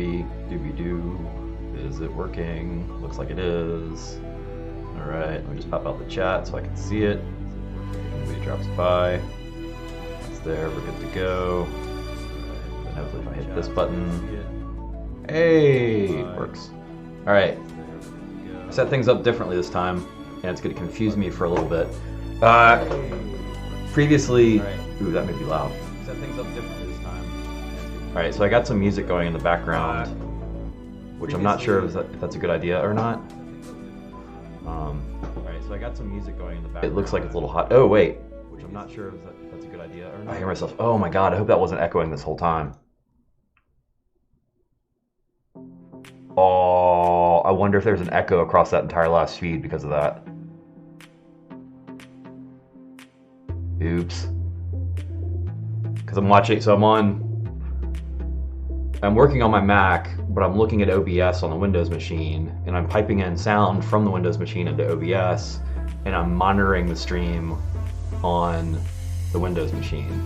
Doobie-doo. Is it working? Looks like it is. All right, let me just pop out the chat so I can see it. Somebody drops by. That's there, we're good to go. All right, then hopefully if I hit this button. Hey, it works. All right, I set things up differently this time, and it's gonna confuse me for a little bit. Previously, ooh, that may be loud. Set things up differently this time. All right, so I got some music going in the background, which I'm not sure if that's a good idea or not. All right, so I got some music going in the background. It looks like it's a little hot. Oh wait, which I'm not sure if that's a good idea or not. I hear myself. Oh my god, I hope that wasn't echoing this whole time. Oh, I wonder if there's an echo across that entire last feed because of that. Oops. Because I'm watching, so I'm working on my Mac, but I'm looking at OBS on the Windows machine, and I'm piping in sound from the Windows machine into OBS, and I'm monitoring the stream on the Windows machine.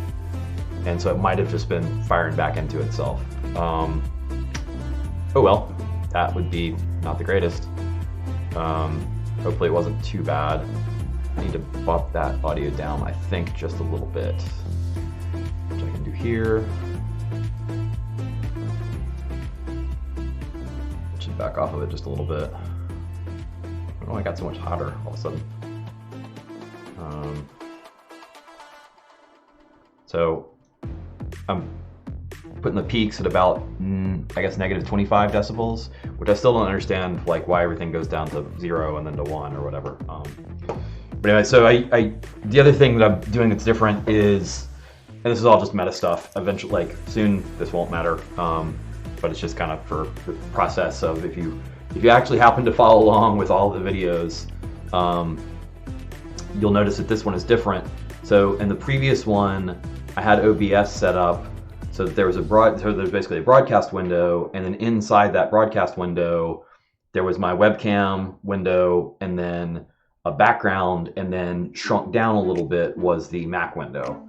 And so it might have just been firing back into itself. Oh well, that would be not the greatest. Hopefully it wasn't too bad. I need to bump that audio down, I think, just a little bit, which I can do here. Should back off of it just a little bit. I don't know why I got so much hotter all of a sudden. So I'm putting the peaks at about, I guess, negative 25 decibels, which I still don't understand, like, why everything goes down to 0 and then to 1 or whatever. But anyway, so the other thing that I'm doing that's different is, and this is all just meta stuff, eventually, like, soon this won't matter, but it's just kind of for the process of if you actually happen to follow along with all the videos, you'll notice that this one is different. So in the previous one, I had OBS set up so that there's basically a broadcast window, and then inside that broadcast window, there was my webcam window, and then a background, and then shrunk down a little bit was the Mac window.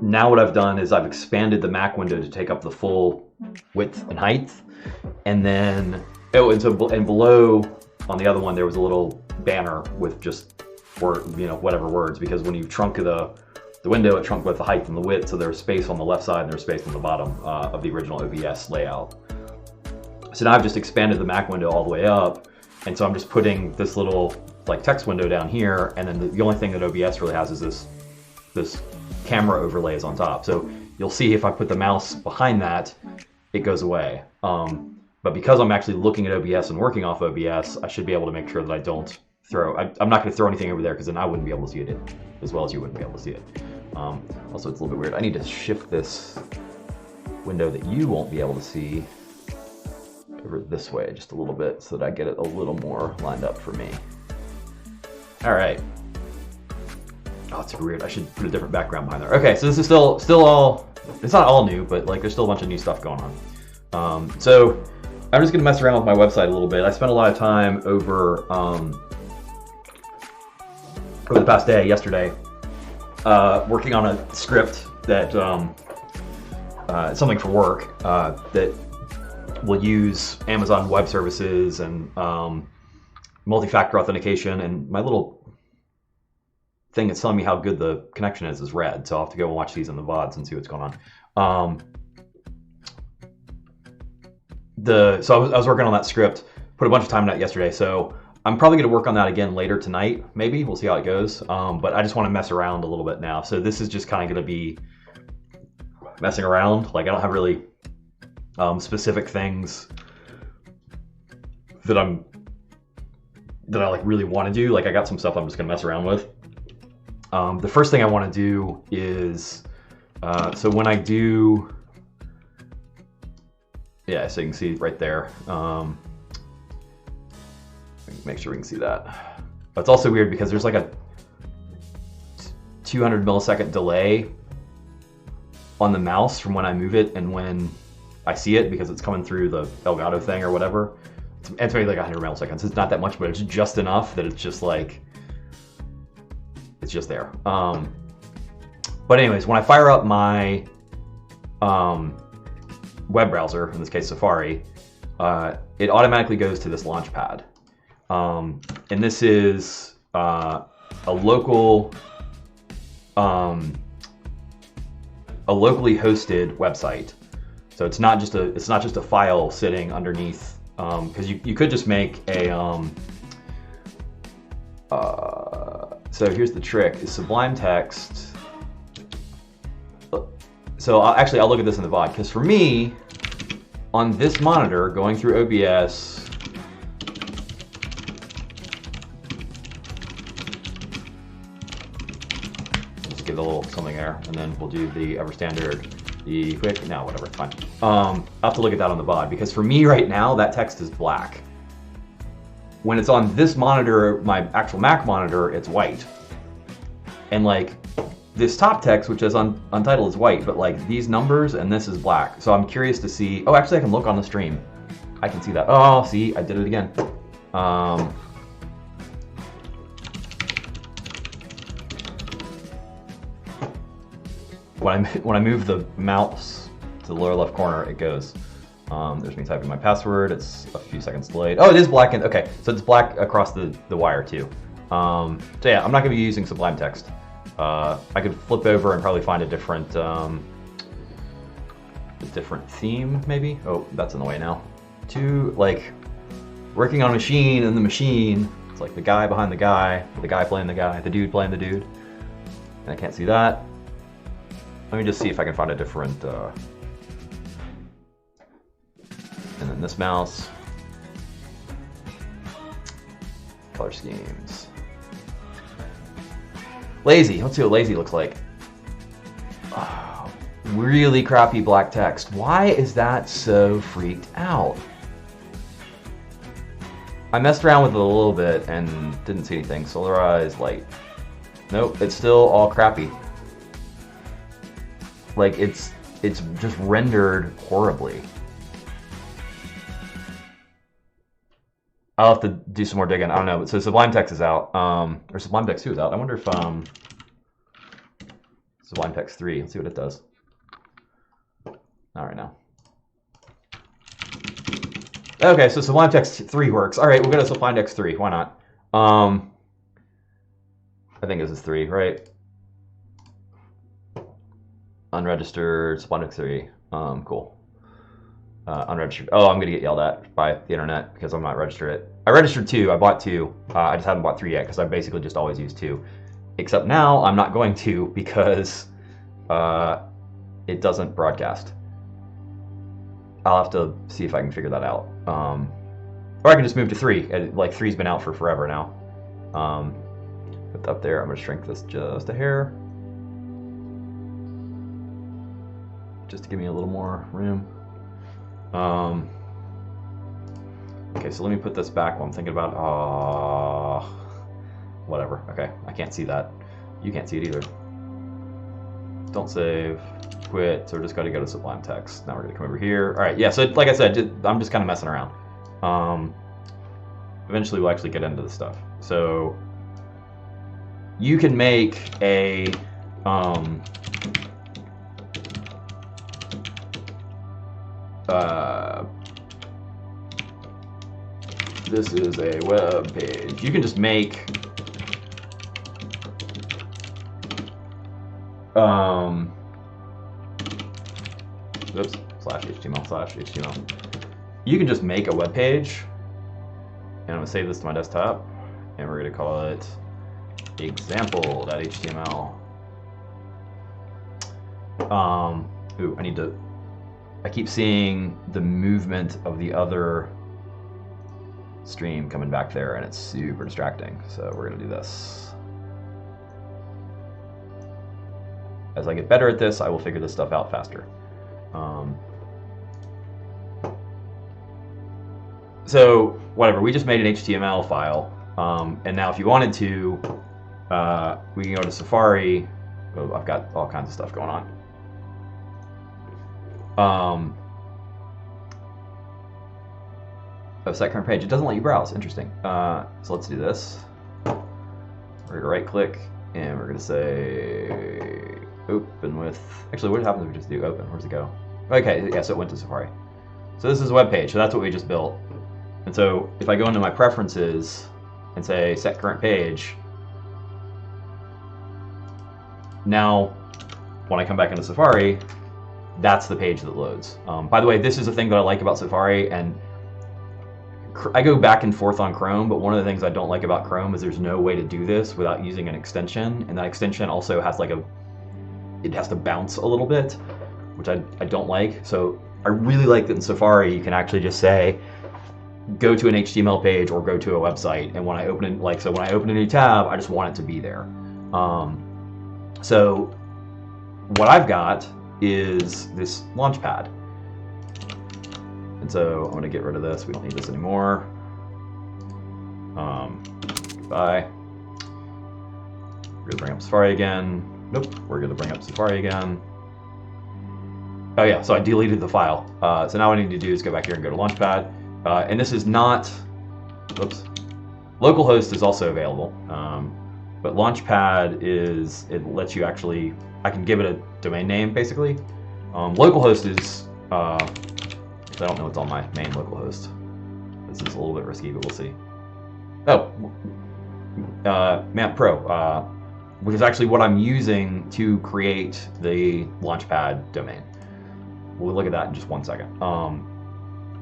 Now what I've done is I've expanded the Mac window to take up the full width and height, and then and below on the other one there was a little banner with just whatever words, because when you shrunk the window, it shrunk both the height and the width, so there was space on the left side and there was space on the bottom of the original OBS layout. So now I've just expanded the Mac window all the way up, and so I'm just putting this little like text window down here, and then the only thing that OBS really has is this camera overlay is on top. So you'll see if I put the mouse behind that, it goes away. But because I'm actually looking at OBS and working off OBS, I should be able to make sure that I don't throw, I'm not going to throw anything over there, because then I wouldn't be able to see it as well as you wouldn't be able to see it. Also, it's a little bit weird. I need to shift this window that you won't be able to see over this way just a little bit so that I get it a little more lined up for me. All right. Oh, it's weird. I should put a different background behind there. Okay, so this is still all, it's not all new, but like there's still a bunch of new stuff going on. So I'm just gonna mess around with my website a little bit. I spent a lot of time over the past day, yesterday, working on a script that something for work that will use Amazon Web Services and multi-factor authentication, and my little thing that's telling me how good the connection is red, so I'll have to go and watch these in the VODs and see what's going on. So I was working on that script, put a bunch of time in that yesterday, so I'm probably going to work on that again later tonight, maybe. We'll see how it goes, but I just want to mess around a little bit now. So this is just kind of going to be messing around. Like, I don't have really specific things that I like really want to do. Like, I got some stuff I'm just going to mess around with. The first thing I want to do is, so when I do, yeah, so you can see right there. Make sure we can see that. But it's also weird because there's like a 200 millisecond delay on the mouse from when I move it and when I see it, because it's coming through the Elgato thing or whatever. It's maybe like 100 milliseconds. It's not that much, but it's just enough that it's just like, it's just there. But anyways, when I fire up my web browser, in this case Safari, it automatically goes to this launchpad. And this is a locally hosted website. So it's not just a file sitting underneath, because you could just make a so here's the trick, is Sublime Text. So I'll look at this in the VOD, because for me, on this monitor, going through OBS, just give it a little something there, and then we'll do the ever standard, the quick, no, whatever, fine. I'll have to look at that on the VOD, because for me right now, that text is black. When it's on this monitor, my actual Mac monitor, it's white. And like, this top text, which is untitled, is white, but like these numbers and this is black. So I'm curious to see, oh, actually I can look on the stream. I can see that. Oh, see, I did it again. When I move the mouse to the lower left corner, it goes. There's me typing my password. It's a few seconds delayed. Oh, it is black. Okay, so it's black across the wire too. So yeah, I'm not going to be using Sublime Text. I could flip over and probably find a different theme, maybe. Oh, that's in the way now. Like working on a machine and the machine. It's like the guy behind the guy playing the guy, the dude playing the dude. And I can't see that. Let me just see if I can find a different. And then this mouse. Color schemes. Lazy. Let's see what lazy looks like. Oh, really crappy black text. Why is that so freaked out? I messed around with it a little bit and didn't see anything. Solarize light. Nope, it's still all crappy. Like it's just rendered horribly. I'll have to do some more digging. I don't know. So Sublime Text is out. Or Sublime Text 2 is out. I wonder if Sublime Text 3. Let's see what it does. Not right now. Okay, so Sublime Text 3 works. All right, we'll go to Sublime Text 3. Why not? I think this is 3, right? Unregistered Sublime Text 3. Cool. Unregistered. Oh, I'm gonna get yelled at by the internet because I'm not registered it. I registered 2. I bought 2. I just haven't bought 3 yet because I basically just always use 2. Except now I'm not going to because it doesn't broadcast. I'll have to see if I can figure that out. Or I can just move to 3. Like 3's been out for forever now. Put that up there. I'm gonna shrink this just a hair, just to give me a little more room. Okay, so let me put this back while I'm thinking about, whatever. Okay, I can't see that. You can't see it either. Don't save, quit. So we're just going to go to Sublime Text. Now we're going to come over here. All right, yeah, so like I said, I'm just kind of messing around. Eventually we'll actually get into this stuff. So you can make a, this is a web page. You can just make oops, /HTML/HTML. You can just make a web page, and I'm gonna save this to my desktop, and we're gonna call it example.html. Ooh, I keep seeing the movement of the other stream coming back there, and it's super distracting. So we're gonna do this. As I get better at this, I will figure this stuff out faster. So whatever, we just made an HTML file, and now if you wanted to, we can go to Safari. Oh, I've got all kinds of stuff going on. Oh, set current page. It doesn't let you browse. Interesting. So let's do this. We're gonna right click and we're gonna say open with, actually what happens if we just do open? Where's it go? Okay, yeah, so it went to Safari. So this is a web page, so that's what we just built. And so if I go into my preferences and say set current page, now when I come back into Safari, that's the page that loads. By the way, this is a thing that I like about Safari, and I go back and forth on Chrome, but one of the things I don't like about Chrome is there's no way to do this without using an extension, and that extension also has like it has to bounce a little bit, which I don't like. So I really like that in Safari you can actually just say, go to an HTML page or go to a website, and when I open it, like, so when I open a new tab, I just want it to be there. So what I've got is this Launchpad. And so I'm going to get rid of this. We don't need this anymore. Bye. We're going to bring up Safari again. Nope, we're going to bring up Safari again. Oh yeah, so I deleted the file. So now what I need to do is go back here and go to Launchpad. And this is not, oops, localhost is also available. But Launchpad is, it lets you actually, I can give it a domain name basically. Localhost is, I don't know what's on my main localhost. This is a little bit risky, but we'll see. Oh, MAMP Pro, which is actually what I'm using to create the Launchpad domain. We'll look at that in just 1 second.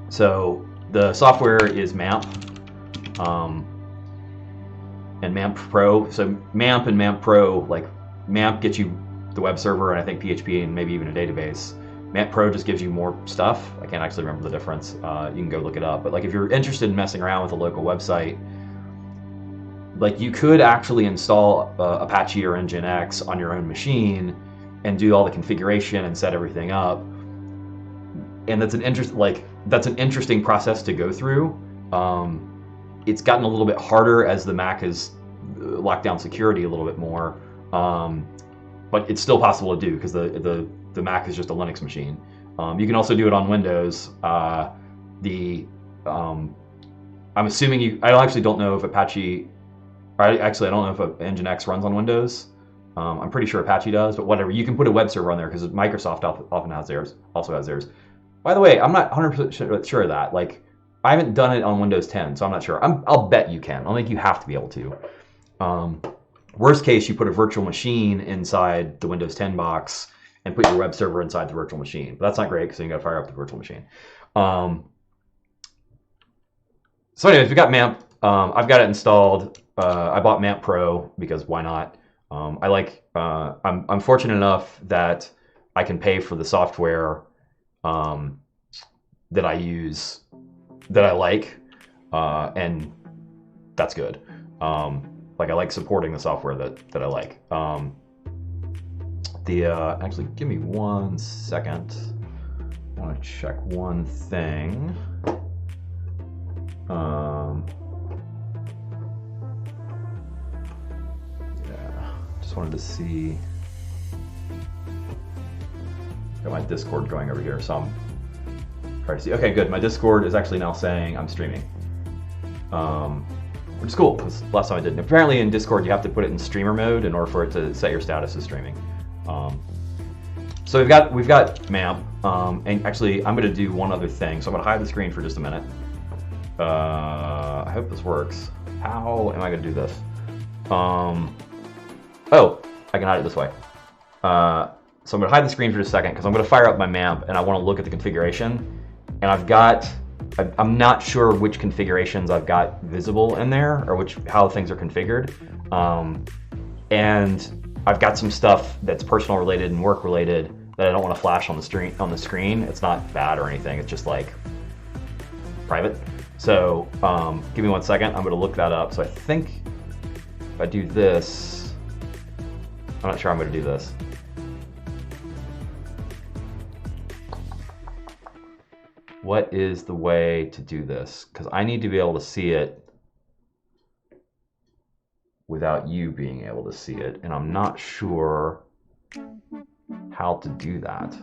So the software is MAMP, and MAMP Pro. So MAMP and MAMP Pro, like MAMP gets you the web server and I think PHP and maybe even a database. MAMP Pro just gives you more stuff. I can't actually remember the difference. You can go look it up. But like if you're interested in messing around with a local website, like you could actually install Apache or Nginx on your own machine and do all the configuration and set everything up. And that's an interesting process to go through. It's gotten a little bit harder as the Mac has locked down security a little bit more, but it's still possible to do because the Mac is just a Linux machine. You can also do it on Windows. I'm assuming I actually don't know if Apache, I don't know if Nginx runs on Windows. I'm pretty sure Apache does, but whatever. You can put a web server on there because Microsoft often has theirs, also has theirs. By the way, I'm not 100% sure of that. Like, I haven't done it on Windows 10, so I'm not sure. I'll bet you can. I don't think you have to be able to. Worst case, you put a virtual machine inside the Windows 10 box and put your web server inside the virtual machine. But that's not great because then you got to fire up the virtual machine. So anyways, we got MAMP. I've got it installed. I bought MAMP Pro because why not? I'm fortunate enough that I can pay for the software that I use, that I like, and that's good. Like I like supporting the software that I like. Actually, give me 1 second. I want to check one thing. Yeah, just wanted to see. Got my Discord going over here, so I'm trying to see. Okay, good. My Discord is actually now saying I'm streaming, which is cool because last time I didn't. Apparently, in Discord, you have to put it in streamer mode in order for it to set your status as streaming. So we've got MAMP, and actually, I'm going to do one other thing. So I'm going to hide the screen for just a minute. I hope this works. How am I going to do this? Oh, I can hide it this way. So I'm going to hide the screen for just a second because I'm going to fire up my MAMP and I want to look at the configuration. And I'm not sure which configurations I've got visible in there or how things are configured. And I've got some stuff that's personal related and work related that I don't want to flash on the screen. It's not bad or anything. It's just like private. So give me 1 second. I'm going to look that up. So I think if I do this, I'm not sure I'm going to do this. What is the way to do this? Because I need to be able to see it without you being able to see it, and I'm not sure how to do that.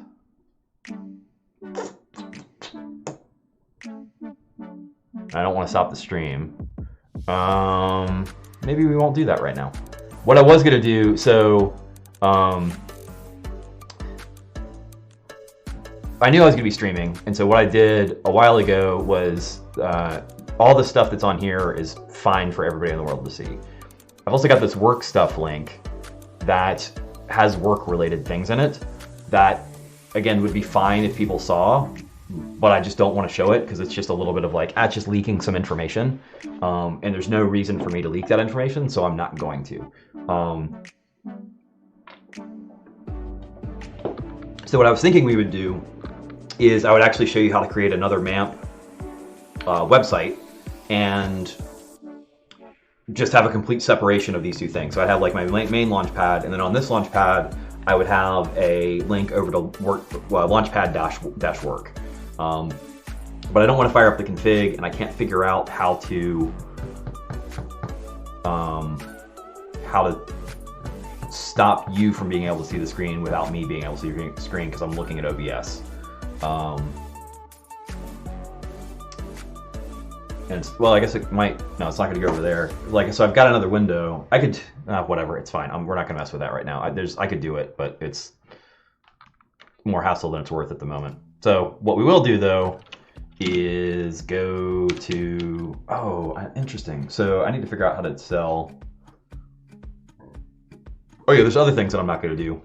I don't want to stop the stream. Maybe we won't do that right now. What I was gonna do, so I knew I was going to be streaming, and so what I did a while ago was all the stuff that's on here is fine for everybody in the world to see. I've also got this work stuff link that has work-related things in it that, again, would be fine if people saw, but I just don't want to show it because it's just a little bit of like, it's just leaking some information, and there's no reason for me to leak that information, so I'm not going to. So what I was thinking we would do is I would actually show you how to create another MAMP website and just have a complete separation of these two things. So I'd have like my main Launchpad, and then on this Launchpad, I would have a link over to Launchpad-work. But I don't want to fire up the config, and I can't figure out how to stop you from being able to see the screen without me being able to see the screen because I'm looking at OBS. And well, I guess it might, no, it's not going to go over there. Like, so I've got another window. I could, whatever, it's fine. We're not going to mess with that right now. I could do it, but it's more hassle than it's worth at the moment. So what we will do though is go to, interesting. So I need to figure out how to sell. Oh yeah, there's other things that I'm not going to do.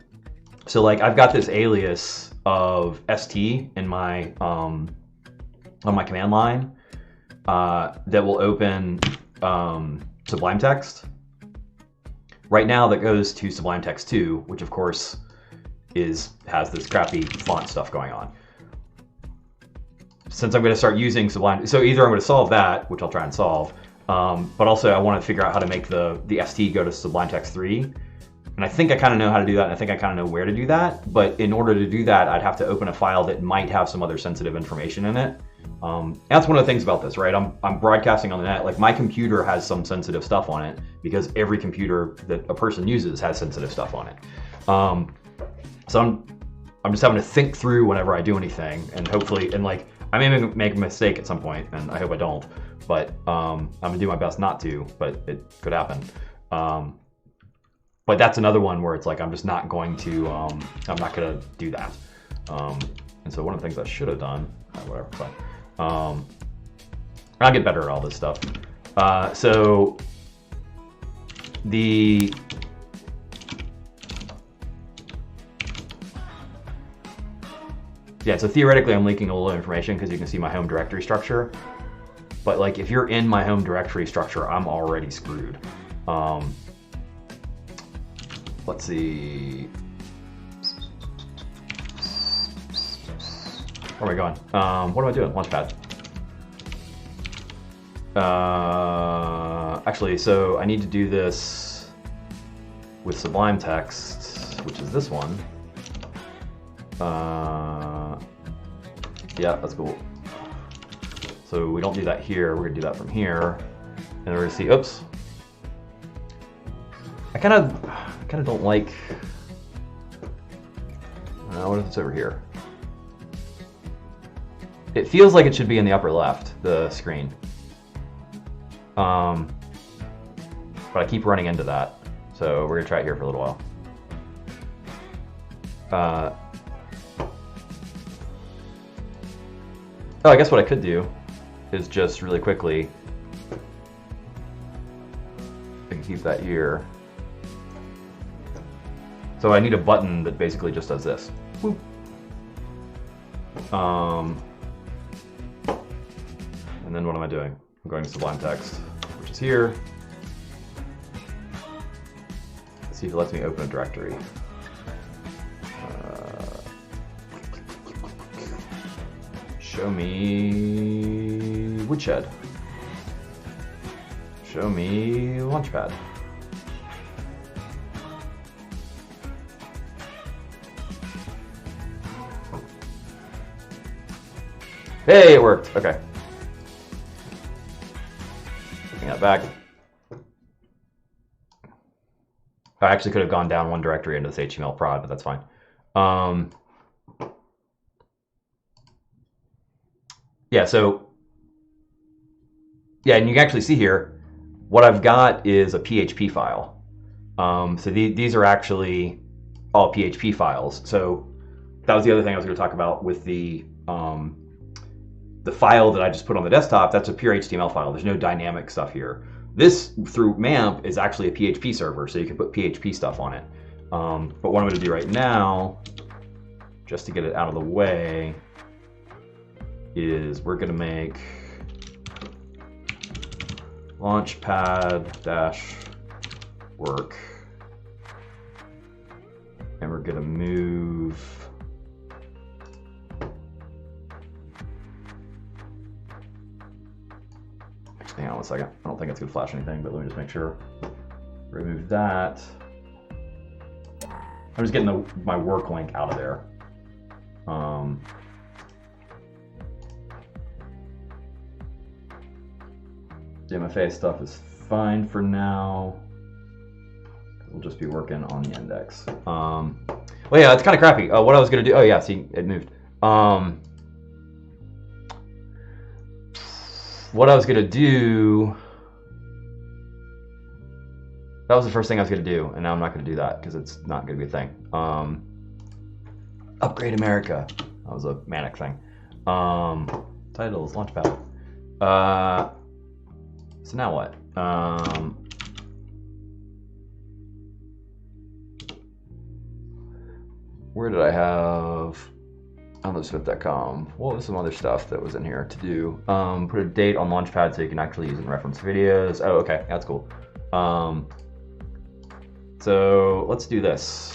So like I've got this alias of st in my on my command line that will open Sublime Text. Right now that goes to Sublime Text 2, which of course has this crappy font stuff going on. Since I'm going to start using Sublime, so either I'm going to solve that, which I'll try and solve, but also I want to figure out how to make the st go to Sublime Text 3. And I think I kind of know how to do that, and I think I kind of know where to do that. But in order to do that, I'd have to open a file that might have some other sensitive information in it. That's one of the things about this, right? I'm broadcasting on the net. Like my computer has some sensitive stuff on it because every computer that a person uses has sensitive stuff on it. So I'm just having to think through whenever I do anything, and hopefully, and like I may make a mistake at some point, and I hope I don't. But I'm gonna do my best not to. But it could happen. But that's another one where it's like I'm just not going to. I'm not gonna do that. And so one of the things I should have done, whatever. But I'll get better at all this stuff. So so theoretically I'm leaking a little information because you can see my home directory structure. But like if you're in my home directory structure, I'm already screwed. Let's see. Where am I going? What am I doing? Launchpad. Actually, so I need to do this with Sublime Text, which is this one. Yeah, that's cool. So we don't do that here. We're gonna do that from here, and we're gonna see. Oops. I kind of don't like. What if it's over here? It feels like it should be in the upper left, the screen. But I keep running into that, so we're gonna try it here for a little while. I guess what I could do is just really quickly. I can keep that here. So I need a button that basically just does this. Whoop. And then what am I doing? I'm going to Sublime Text, which is here. Let's see if it lets me open a directory. Show me Woodshed. Show me Launchpad. Hey, it worked. Okay. Taking that back. I actually could have gone down one directory into this HTML prod, but that's fine. Yeah, so, yeah, and you can actually see here, what I've got is a PHP file. So these are actually all PHP files. So that was the other thing I was going to talk about with the file that I just put on the desktop. That's a pure HTML file. There's no dynamic stuff here. This, through MAMP, is actually a PHP server, so you can put PHP stuff on it. But what I'm going to do right now, just to get it out of the way, is we're going to make launchpad-work, and we're going to move hang on one second. I don't think it's going to flash anything, but let me just make sure. Remove that. I'm just getting my work link out of there. The MFA stuff is fine for now. We'll just be working on the index. Well, yeah, it's kind of crappy. What I was going to do, oh yeah, see, it moved. What I was going to do, that was the first thing I was going to do, and now I'm not going to do that because it's not going to be a thing. Upgrade America. That was a manic thing. Titles, Launchpad. So now what? Where did I have downloadsmith.com? Well, there's some other stuff that was in here to do. Put a date on Launchpad so you can actually use it in reference videos. Oh, okay, that's cool. So let's do this.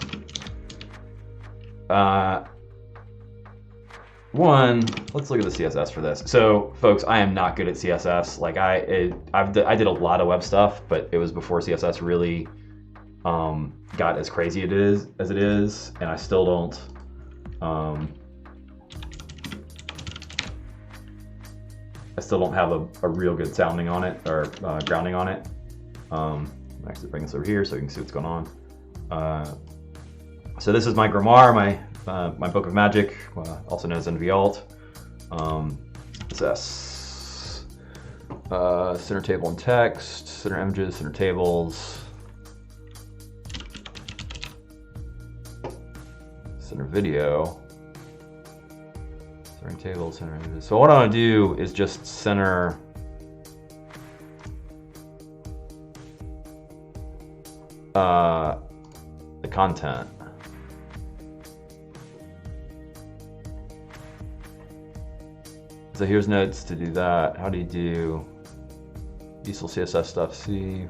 One, let's look at the CSS for this. So, folks, I am not good at CSS. Like I did a lot of web stuff, but it was before CSS really got as crazy as it is, and I still don't. I still don't have a real good sounding on it or grounding on it. Actually, bring this over here so you can see what's going on. So this is my Grimoire, my book of magic, also known as NVAlt. This center table and text, center images, center tables, center video, center tables, center images. So what I want to do is just center the content. So here's notes to do that. How do you do diesel CSS stuff? C,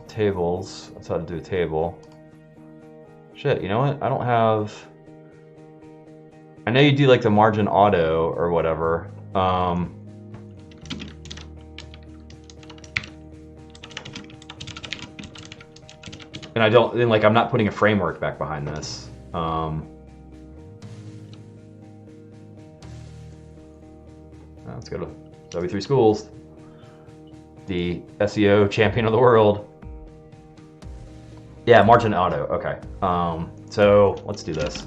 tables. That's how to do a table. Shit, you know what? I don't have. I know you do like the margin auto or whatever. And I don't, and like, I'm not putting a framework back behind this. Let's go to W3 Schools, the SEO champion of the world. Yeah, margin auto. Okay. So let's do this.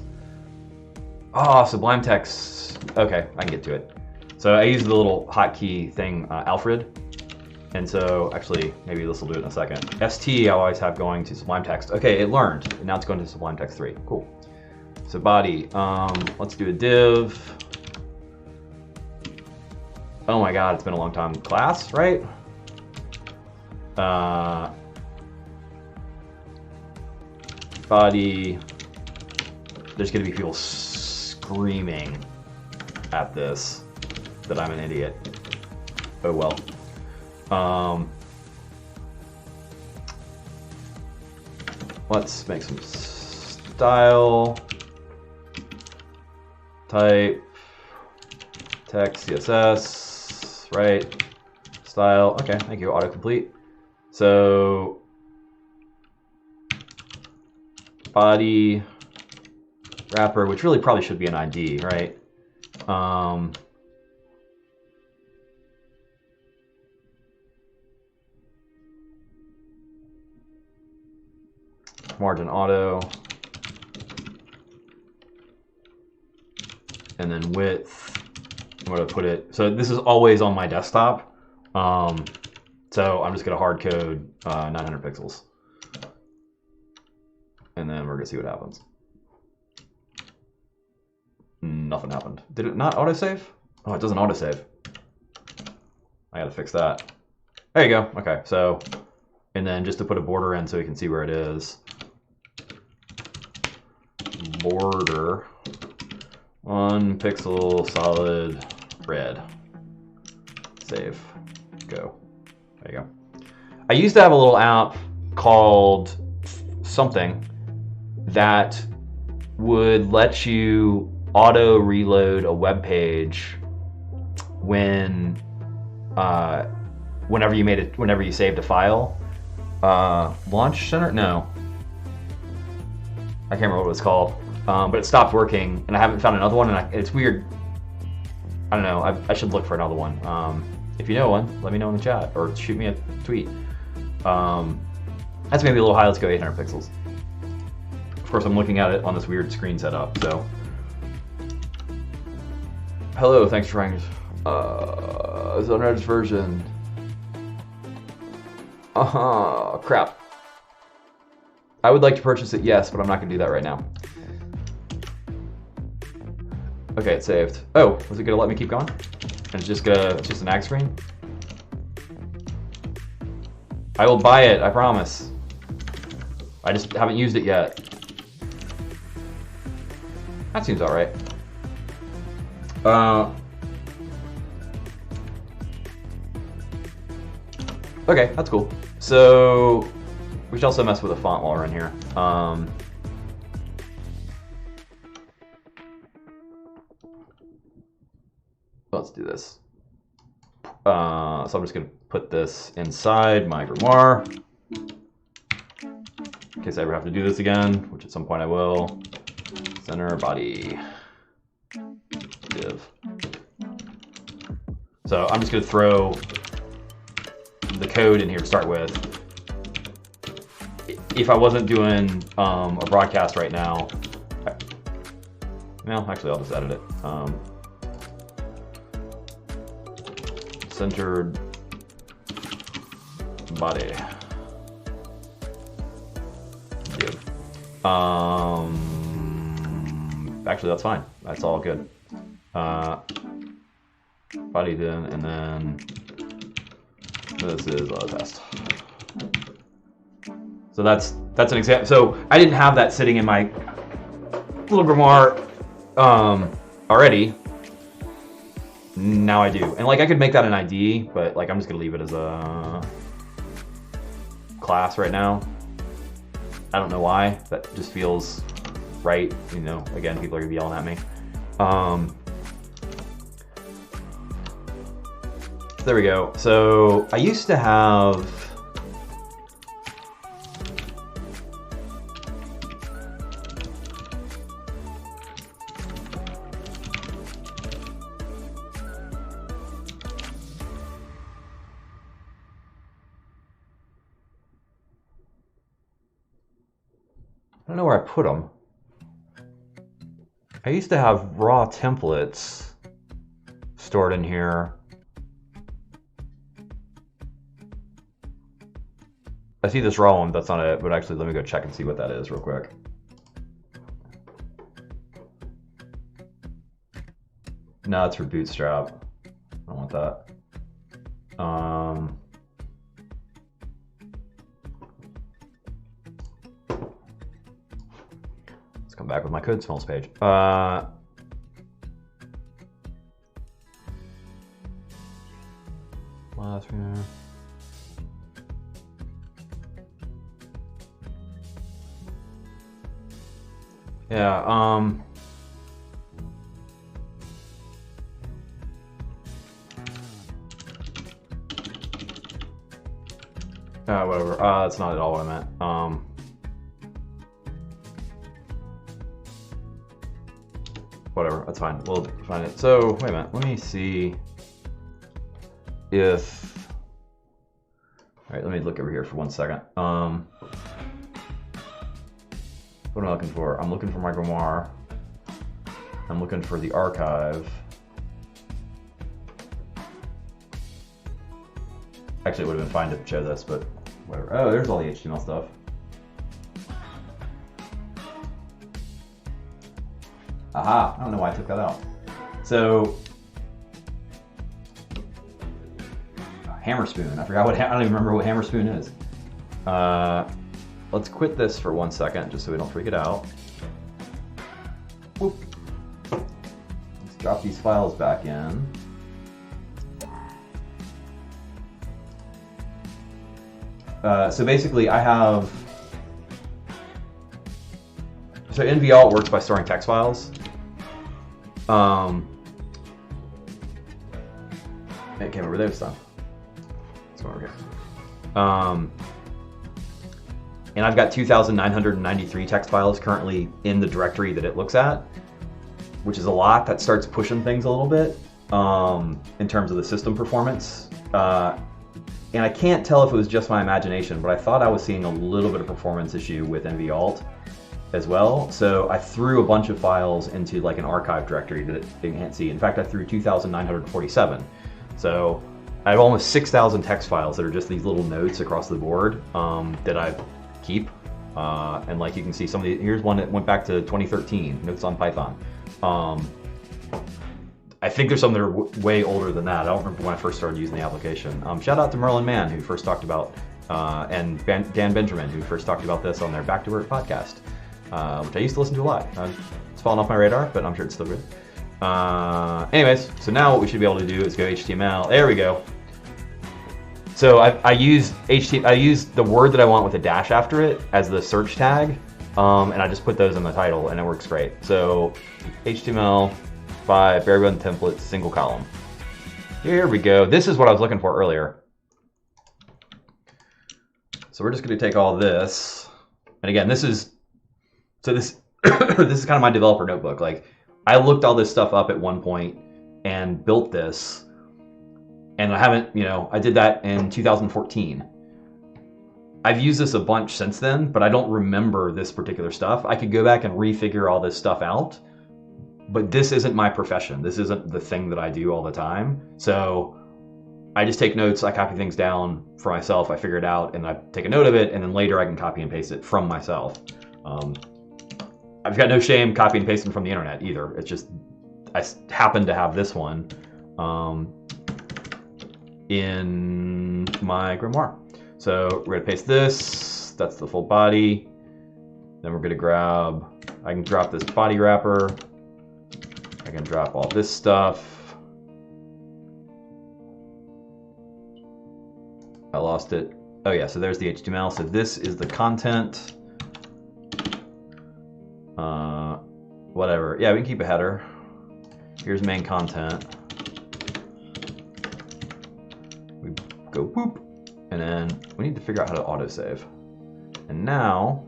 Oh, Sublime Text. Okay, I can get to it. So I use the little hotkey thing, Alfred. And so, actually, maybe this will do it in a second. ST, I always have going to Sublime Text. Okay, it learned, and now it's going to Sublime Text 3. Cool. So body, let's do a div. Oh my God, it's been a long time. Class, right? Body. There's gonna be people screaming at this that I'm an idiot. Oh well. Let's make some style, type, text, CSS, right, style. Okay, thank you, autocomplete. So body, wrapper, which really probably should be an ID, right? Margin auto, and then width. I'm going to put it, so this is always on my desktop, so I'm just going to hard code 900 pixels. and then we're gonna see what happens. Nothing happened. Did it not autosave? Oh, it doesn't autosave. I gotta fix that. There you go. Okay, so, and then just to put a border in so you can see where it is. Border 1 pixel solid red. Save. Go. There you go. I used to have a little app called something that would let you auto reload a web page when whenever you saved a file. Launch Center? No. I can't remember what it was called. But it stopped working, and I haven't found another one, and it's weird. I don't know. I should look for another one. If you know one, let me know in the chat, or shoot me a tweet. That's maybe a little high. Let's go 800 pixels. Of course, I'm looking at it on this weird screen setup, so. Hello, thanks for trying. It's the unregistered version. Crap. I would like to purchase it, yes, but I'm not going to do that right now. Okay, it's saved. Oh, was it going to let me keep going? And it's just an ag screen? I will buy it, I promise. I just haven't used it yet. That seems alright. Okay, that's cool. So we should also mess with the font while we're in here. Let's do this. So I'm just going to put this inside my grimoire. In case I ever have to do this again, which at some point I will. Center body div. So I'm just going to throw the code in here to start with. If I wasn't doing a broadcast right now, well, actually I'll just edit it. Centered body div. Actually, that's fine. That's all good. Body then, and then this is a test. So that's an example. So I didn't have that sitting in my little grimoire already. Now I do. And like I could make that an ID, but like I'm just gonna leave it as a class right now. I don't know why. That just feels right. You know, again, people are gonna be yelling at me. There we go. So I used to have I don't know where I put them. I used to have raw templates stored in here. I see this raw one, that's not it, but actually let me go check and see what that is real quick. No, it's for Bootstrap. I don't want that. Let's come back with my code smells page. Last one. Yeah, whatever. That's not at all what I meant. Whatever, that's fine. We'll find it. So, wait a minute. Let me see if... Alright, let me look over here for 1 second. What am I looking for? I'm looking for my grimoire. I'm looking for the archive. Actually, it would have been fine to show this, but whatever. Oh, there's all the HTML stuff. Aha, I don't know why I took that out. So, hammer spoon. I forgot what, I don't even remember what hammer spoon is. Let's quit this for 1 second just so we don't freak it out. Whoop. Let's drop these files back in. So basically I have, so NVAlt works by storing text files. It came over there stuff. Let's go over here. And I've got 2,993 text files currently in the directory that it looks at, which is a lot. That starts pushing things a little bit in terms of the system performance. And I can't tell if it was just my imagination, but I thought I was seeing a little bit of performance issue with NVAlt as well. So I threw a bunch of files into like an archive directory that it can't see. In fact, I threw 2,947. So I have almost 6,000 text files that are just these little notes across the board that I keep. And like you can see some of these, here's one that went back to 2013, notes on Python. I think there's some that are way older than that. I don't remember when I first started using the application. Shout out to Merlin Mann, who first talked about, and Dan Benjamin, who first talked about this on their Back to Work podcast, which I used to listen to a lot. It's fallen off my radar, but I'm sure it's still good. Anyways, so now what we should be able to do is go HTML. There we go. So I use the word that I want with a dash after it as the search tag, and I just put those in the title, and it works great. So HTML. Bare bone templates, single column. Here we go. This is what I was looking for earlier. So we're just going to take all this, and again, this is this is kind of my developer notebook. Like I looked all this stuff up at one point and built this, and I haven't, I did that in 2014. I've used this a bunch since then, but I don't remember this particular stuff. I could go back and refigure all this stuff out. But this isn't my profession. This isn't the thing that I do all the time. So I just take notes, I copy things down for myself, I figure it out, and I take a note of it, and then later I can copy and paste it from myself. I've got no shame copying and pasting from the internet either. It's just, I happen to have this one in my grimoire. So we're gonna paste this, that's the full body. Then we're gonna grab, I can drop this body wrapper. I can drop all this stuff. I lost it. Oh yeah, so there's the HTML. So this is the content. Whatever. Yeah, we can keep a header. Here's main content. We go boop. And then we need to figure out how to autosave. And now,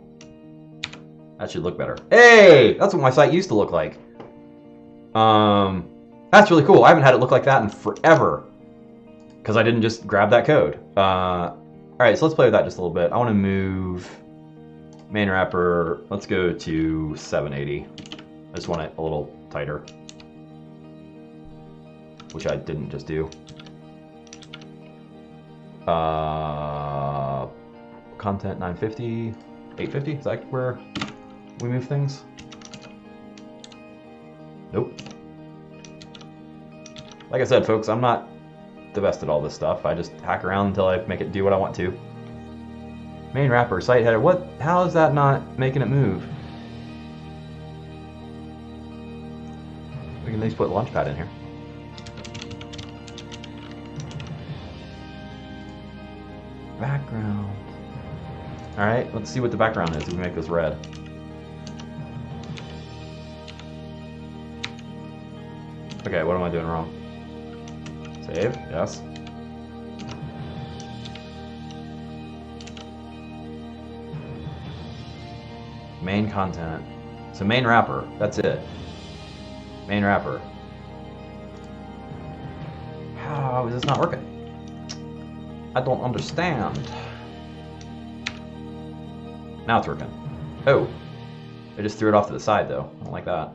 that should look better. Hey, that's what my site used to look like. That's really cool. I haven't had it look like that in forever because I didn't just grab that code. All right, so let's play with that just a little bit. I want to move main wrapper. Let's go to 780. I just want it a little tighter, which I didn't just do. Content 950, 850. Is that where we move things? Nope. Like I said, folks, I'm not the best at all this stuff. I just hack around until I make it do what I want to. Main wrapper, site header. What? How is that not making it move? We can at least put Launchpad in here. Background. All right, let's see what the background is. We make this red. Okay, what am I doing wrong? Save, yes. Main content. So main wrapper, that's it. Main wrapper. How is this not working? I don't understand. Now it's working. Oh, I just threw it off to the side though. I don't like that.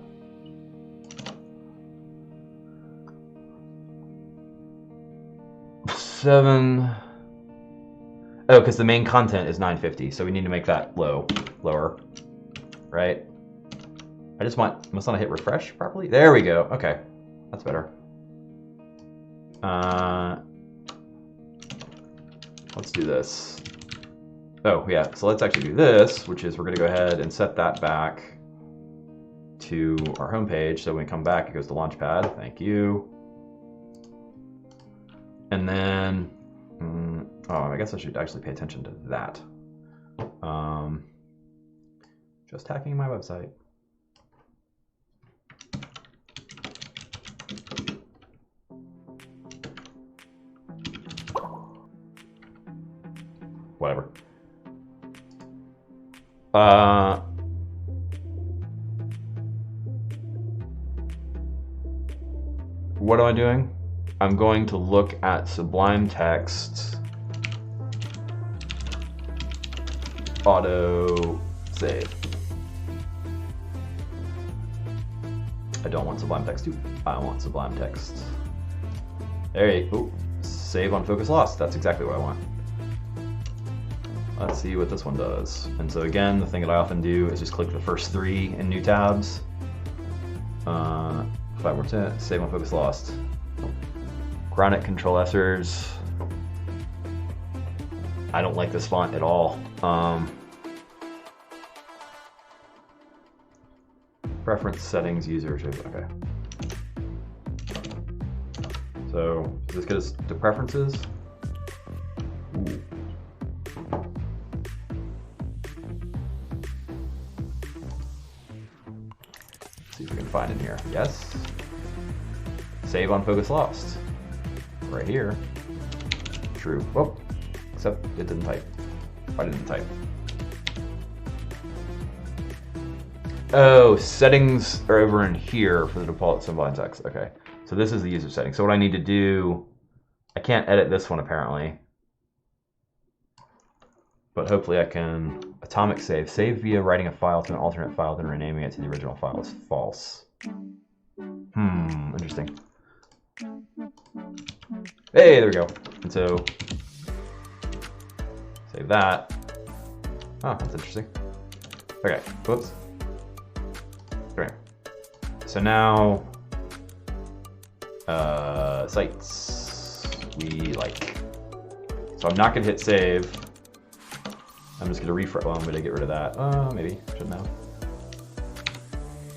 Oh, because the main content is 950, so we need to make that lower, right? I just must not hit refresh properly. There we go. Okay, that's better. Let's do this. Oh yeah, so let's actually do this, which is we're gonna go ahead and set that back to our home page. So when we come back, it goes to Launchpad. Thank you. And then, oh, I guess I should actually pay attention to that. Just hacking my website. Whatever. What am I doing? I'm going to look at Sublime Text auto save. I don't want Sublime Text 2. I want Sublime Text. There you go. Save on focus lost. That's exactly what I want. Let's see what this one does. And so again, the thing that I often do is just click the first 3 in new tabs. 5%, save on focus lost. Chronic control S'ers. I don't like this font at all. Preference settings user. Okay. So does this get us to preferences? Ooh. See if we can find in here. Yes. Save on focus lost. Right here. True. Whoop. Except it didn't type. Why didn't it type? Oh, settings are over in here for the default Sublime Text. Okay. So this is the user setting. So what I need to do, I can't edit this one apparently. But hopefully I can atomic save. Save via writing a file to an alternate file, then renaming it to the original file is false. Interesting. Hey, there we go. And so, save that. Oh, that's interesting. Okay, whoops. Okay. So now, sites we like. So I'm not gonna hit save. I'm just gonna refresh. Well, I'm gonna get rid of that. Maybe shouldn't have.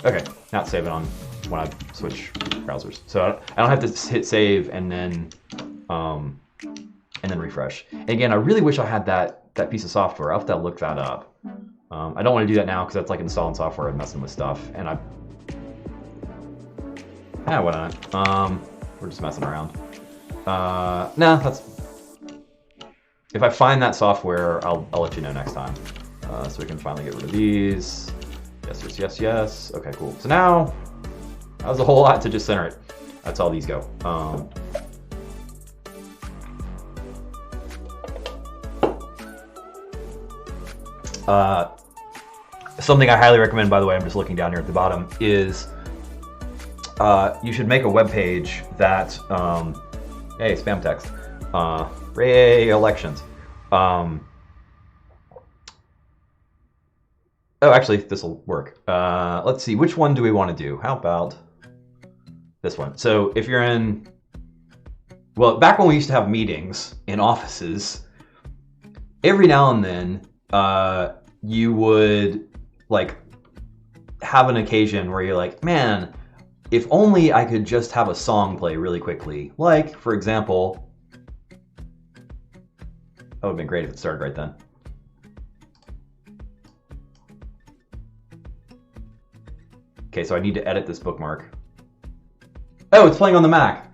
Okay, now it's saving on when I switch browsers. So I don't have to hit save and then refresh. And again, I really wish I had that piece of software. I'll have to look that up. I don't want to do that now because that's like installing software and messing with stuff. And why not? We're just messing around. Nah, that's. If I find that software, I'll let you know next time. So we can finally get rid of these. Yes, yes, yes, yes. Okay, cool. So now, that was a whole lot to just center it. That's all these go. Something I highly recommend, by the way, I'm just looking down here at the bottom, is you should make a web page that, hey, spam text, Ray elections. Oh, actually, this will work. Let's see, which one do we want to do? How about this one? So if you're in, well, back when we used to have meetings in offices, every now and then you would like have an occasion where you're like, man, if only I could just have a song play really quickly. Like, for example, that would have been great if it started right then. Okay, so I need to edit this bookmark. Oh, it's playing on the Mac.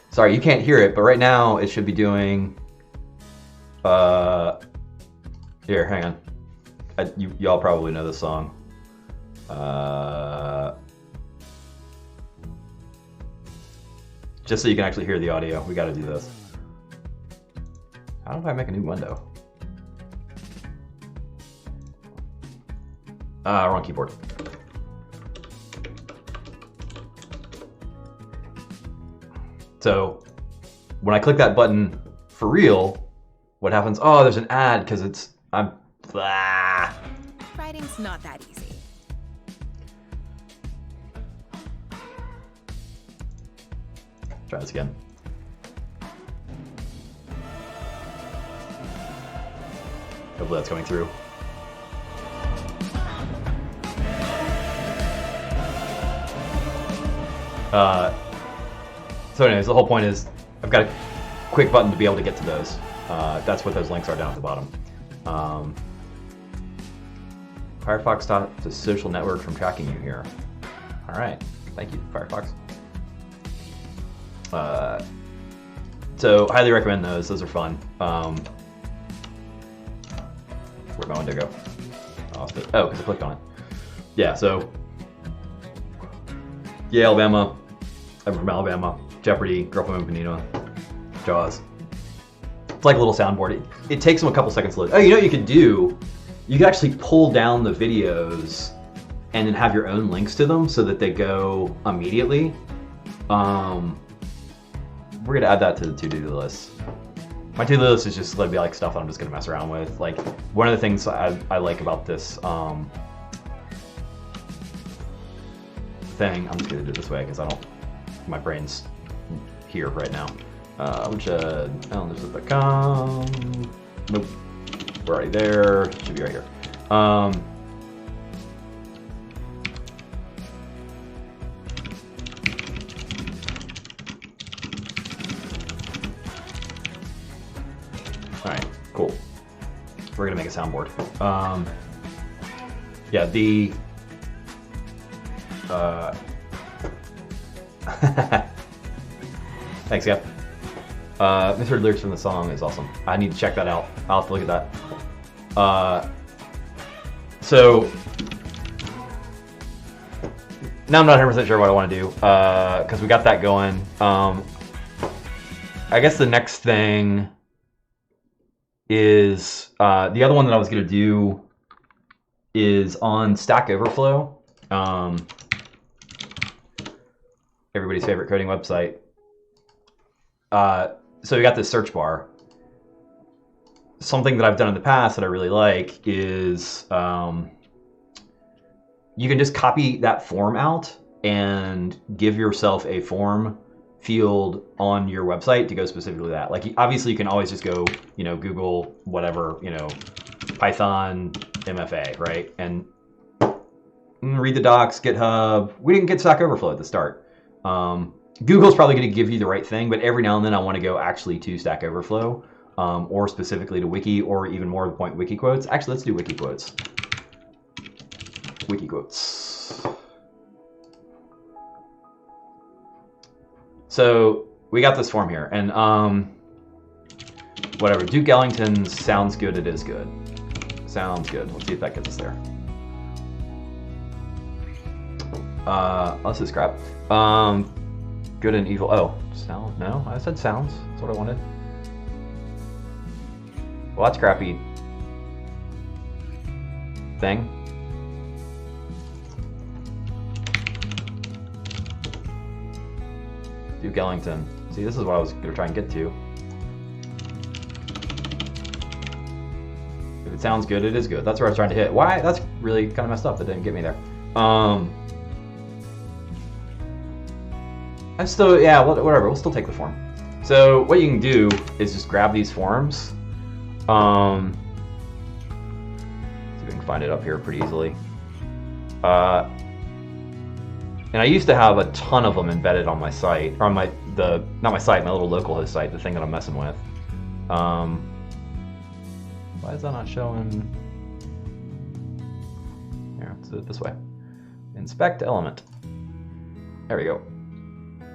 Sorry, you can't hear it, but right now it should be doing... Here, hang on. Y'all probably know this song. Just so you can actually hear the audio, we gotta do this. How do I make a new window? Wrong keyboard. So when I click that button for real, what happens? Oh, there's an ad because it's Writing's not that easy. Try this again. Hopefully that's coming through. So anyways, the whole point is I've got a quick button to be able to get to those. That's what those links are down at the bottom. Firefox stopped the social network from tracking you here. All right, thank you, Firefox. So highly recommend those. Those are fun. Where'd my window go? I lost it. Oh, because I clicked on it. Yeah, so yeah, Alabama. I'm from Alabama. Jeopardy, Girl from Ipanema, Jaws. It's like a little soundboard. It takes them a couple seconds to load. Oh, you know what you could do? You could actually pull down the videos and then have your own links to them so that they go immediately. We're gonna add that to the to-do list. My to-do list is just gonna be like stuff that I'm just gonna mess around with. Like one of the things I like about this thing, I'm just gonna do it this way because my brain's here right now. Ellenderson.com. Nope. We're already there. Should be right here. All right, cool. We're gonna make a soundboard. Yeah, the thanks, Gap. Misheard lyrics from the song is awesome. I need to check that out. I'll have to look at that. So now I'm not 100% sure what I want to do because we got that going. I guess the next thing is the other one that I was going to do is on Stack Overflow. Everybody's favorite coding website. So we got this search bar. Something that I've done in the past that I really like is you can just copy that form out and give yourself a form field on your website to go specifically to that. Like obviously you can always just go, Google whatever, Python MFA, right? And read the docs, GitHub. We didn't get Stack Overflow at the start. Google's probably going to give you the right thing, but every now and then I want to go actually to Stack Overflow, or specifically to Wiki, or even more to the point, Wiki quotes. Actually, let's do Wiki quotes. Wiki quotes. So we got this form here, and whatever. Duke Ellington's sounds good. It is good. Sounds good. Let's see if that gets us there. Let's just scrap. Good and evil. Oh, sound. No, I said sounds. That's what I wanted. Well, that's crappy. Thing. Duke Ellington. See, this is what I was going to try and get to. If it sounds good, it is good. That's where I was trying to hit. Why? That's really kind of messed up. That didn't get me there. I still, yeah, whatever. We'll still take the form. So what you can do is just grab these forms. See if we can find it up here pretty easily. And I used to have a ton of them embedded on my site, or on not my site, my little localhost site, the thing that I'm messing with. Why is that not showing? Here, let's do it this way. Inspect element. There we go.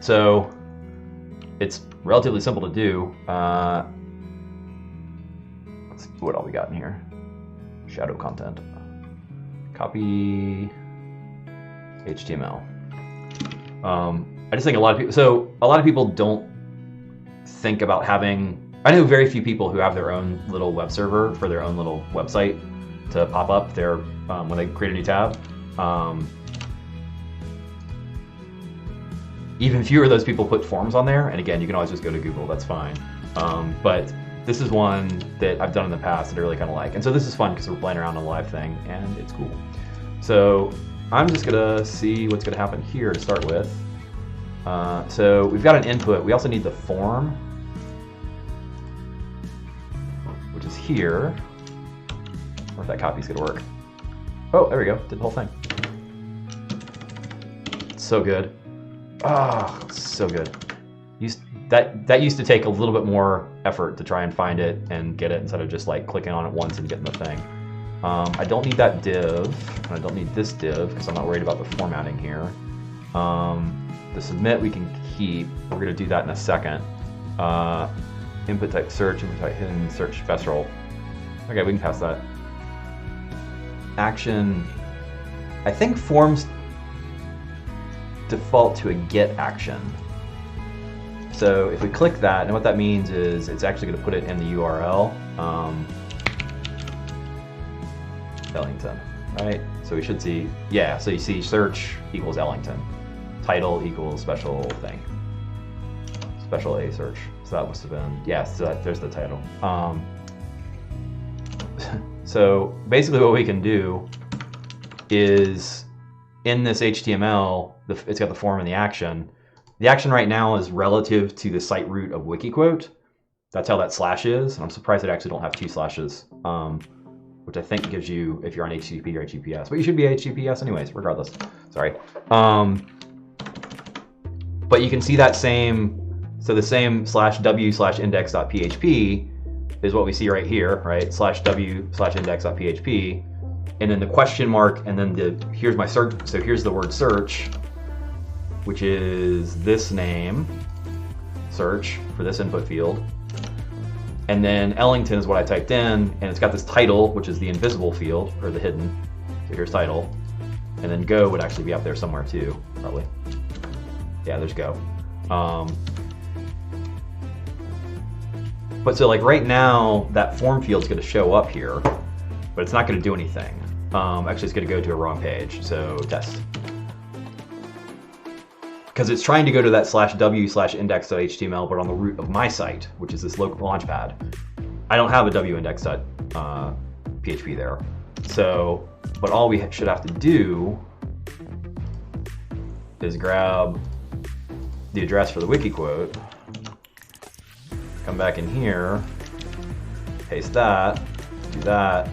So it's relatively simple to do. Let's see what all we got in here. Shadow content. Copy HTML. I just think a lot of people don't think about having. I know very few people who have their own little web server for their own little website to pop up their when they create a new tab. Even fewer of those people put forms on there, and again, you can always just go to Google, that's fine. But this is one that I've done in the past that I really kind of like. And so this is fun because we're playing around on a live thing, and it's cool. So I'm just gonna see what's gonna happen here to start with. So we've got an input. We also need the form, which is here. I wonder if that copy's gonna work. Oh, there we go. Did the whole thing. So good. Ah, oh, so good. That used to take a little bit more effort to try and find it and get it instead of just like clicking on it once and getting the thing. I don't need that div, and I don't need this div because I'm not worried about the formatting here. The submit we can keep. We're going to do that in a second. Input type search, input type hidden, search special. Okay, we can pass that. Action. I think forms default to a get action. So if we click that, and what that means is it's actually going to put it in the URL. Ellington, right? So we should see, yeah, so you see search equals Ellington. Title equals special thing. Special A search. So that must have been, yeah, so there's the title. So basically what we can do is in this HTML, it's got the form and the action. The action right now is relative to the site root of Wikiquote. That's how that slash is. And I'm surprised it actually don't have 2 slashes, which I think gives you, if you're on HTTP or HTTPS, but you should be HTTPS anyways, regardless. Sorry. But you can see that same, so the same /w/index.php is what we see right here, right? /w/index.php, and then the question mark, and then here's my search. So here's the word search, which is this name, search for this input field. And then Ellington is what I typed in, and it's got this title, which is the invisible field, or the hidden. So here's title. And then go would actually be up there somewhere too, probably. Yeah, there's go. But so like right now, that form field's gonna show up here, but it's not gonna do anything. Actually, it's gonna go to a wrong page, so test. Because it's trying to go to that /w/index.html, but on the root of my site, which is this local launchpad. I don't have a windex.php there. So, but all we should have to do is grab the address for the Wikiquote, come back in here, paste that, do that,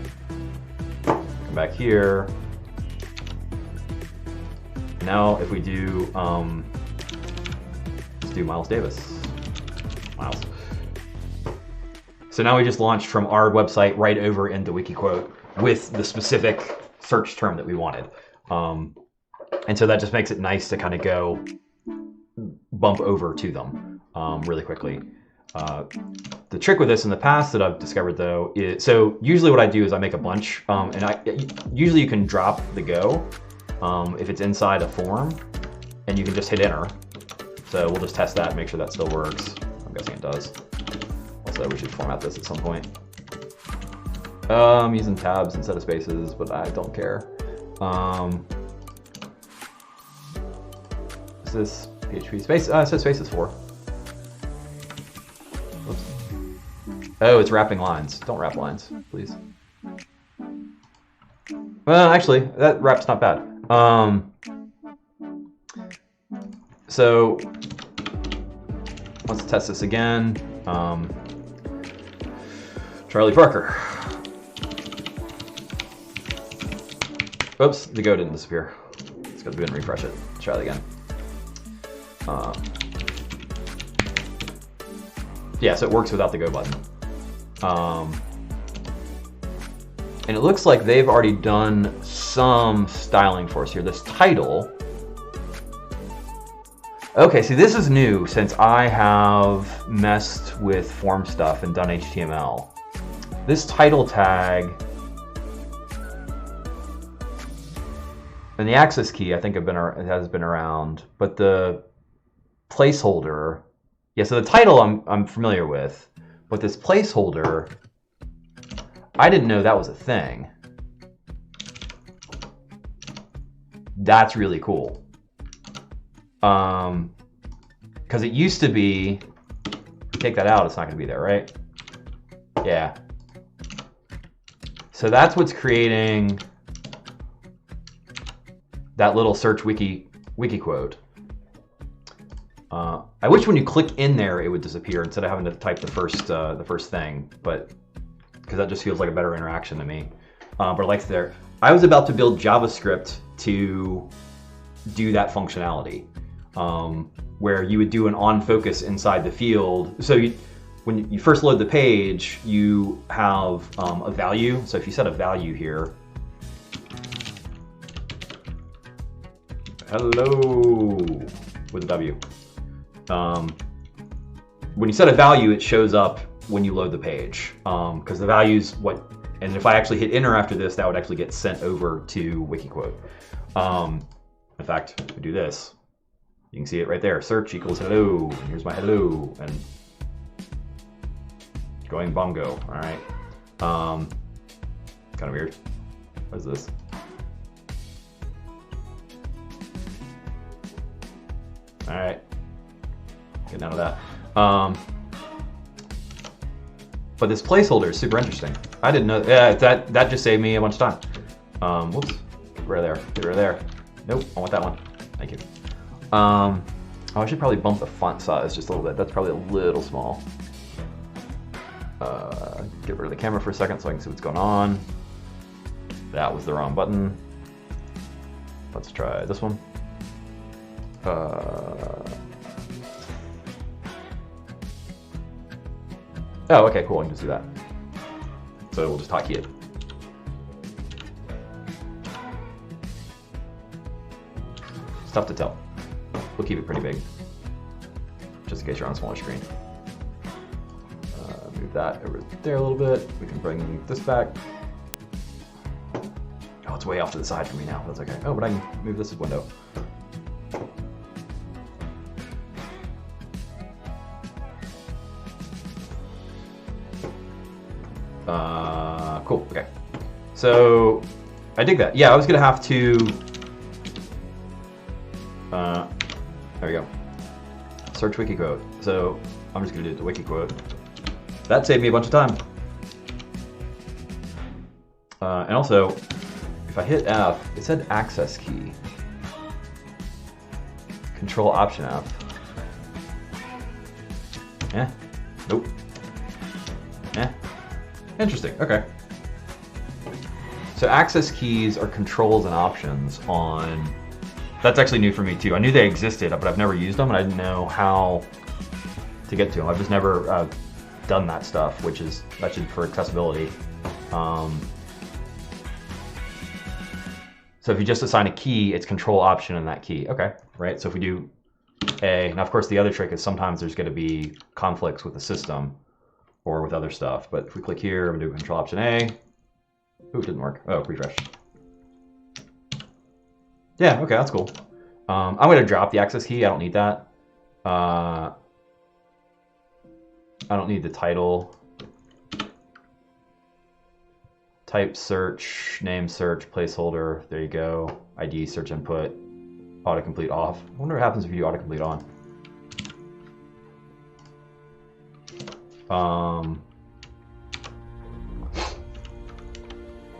come back here. Now if we do, let's do Miles Davis. Miles. So now we just launched from our website right over into Wikiquote with the specific search term that we wanted. And so that just makes it nice to kind of go bump over to them really quickly. The trick with this in the past that I've discovered though is, so usually what I do is I make a bunch, and usually you can drop the go if it's inside a form, and you can just hit enter. So we'll just test that and make sure that still works. I'm guessing it does. Also, we should format this at some point. I'm using tabs instead of spaces, but I don't care. Is this PHP space? It says spaces 4. Oops. Oh, it's wrapping lines. Don't wrap lines, please. Well, actually, that wrap's not bad. So let's test this again. Charlie Parker. Oops, the go didn't disappear. Let's go through and refresh it. Let's try it again. Yeah, so it works without the go button. And it looks like they've already done some styling for us here. This title. Okay, see, this is new since I have messed with form stuff and done HTML. This title tag and the access key, I think, has been around, but the placeholder, yeah. So the title I'm familiar with, but this placeholder, I didn't know that was a thing. That's really cool. Because it used to be, take that out, it's not going to be there, right? Yeah. So that's what's creating that little search wiki quote. I wish when you click in there, it would disappear instead of having to type the first thing, but because that just feels like a better interaction to me. But I liked there. I was about to build JavaScript to do that functionality, where you would do an on focus inside the field. So when you first load the page, you have a value. So if you set a value here, hello with a W. When you set a value, it shows up when you load the page, because the value's what. And if I actually hit enter after this, that would actually get sent over to Wikiquote. In fact, if we do this, you can see it right there. Search equals hello, and here's my hello, and going bongo. All right. Kind of weird. What is this? All right. Getting out of that. But this placeholder is super interesting. I didn't know. Yeah, that just saved me a bunch of time. Whoops. Get rid of there. Get rid of there. Nope. I want that one. Thank you. Oh, I should probably bump the font size just a little bit. That's probably a little small. Get rid of the camera for a second so I can see what's going on. That was the wrong button. Let's try this one. Oh, okay, cool. I can just do that. So we'll just hotkey it. It's tough to tell. We'll keep it pretty big, just in case you're on a smaller screen. Move that over there a little bit. We can bring this back. Oh, it's way off to the side for me now. That's okay. Oh, but I can move this window. Cool, okay. So, I dig that. Yeah, I was gonna have to, there we go. Search Wikiquote. So, I'm just gonna do it to Wikiquote. That saved me a bunch of time. And also, if I hit F, it said access key. Control Option F. Yeah, nope. Yeah, interesting, okay. So access keys are controls and options on, that's actually new for me too. I knew they existed, but I've never used them and I didn't know how to get to them. I've just never done that stuff, which is, that should for accessibility. So if you just assign a key, it's control option in that key. Okay, right? So if we do A, now of course the other trick is sometimes there's gonna be conflicts with the system or with other stuff. But if we click here, I'm gonna do control option A. Ooh, it didn't work. Oh, refresh. Yeah, okay, that's cool. I'm gonna drop the access key. I don't need that. I don't need the title. Type search, name search, placeholder. There you go. ID, search input, autocomplete off. I wonder what happens if you do autocomplete on.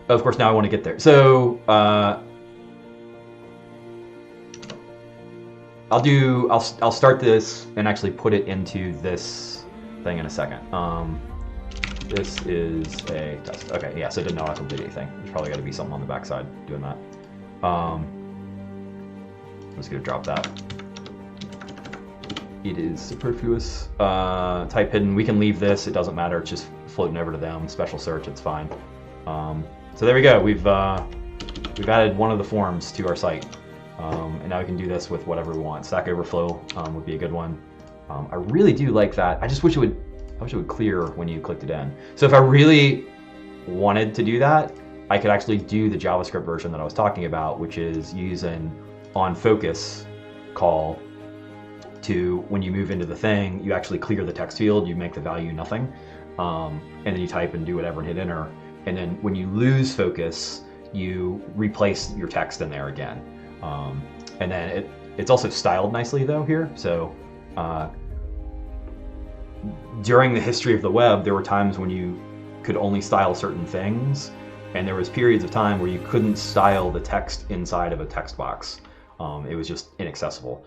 Of course, now I want to get there. So I'll start this and actually put it into this thing in a second. This is a test. Okay, yeah, so it didn't autocomplete anything. There's probably got to be something on the backside doing that. I'm just gonna drop that. It is superfluous. Type hidden. We can leave this. It doesn't matter. It's just floating over to them. Special search. It's fine. So there we go. We've added one of the forms to our site, and now we can do this with whatever we want. Stack Overflow would be a good one. I really do like that. I just wish it would. I wish it would clear when you clicked it in. So if I really wanted to do that, I could actually do the JavaScript version that I was talking about, which is use an onFocus call to, when you move into the thing, you actually clear the text field, you make the value nothing, and then you type and do whatever and hit enter. And then when you lose focus, you replace your text in there again. And then it's also styled nicely though here. So during the history of the web, there were times when you could only style certain things, and there was periods of time where you couldn't style the text inside of a text box. It was just inaccessible.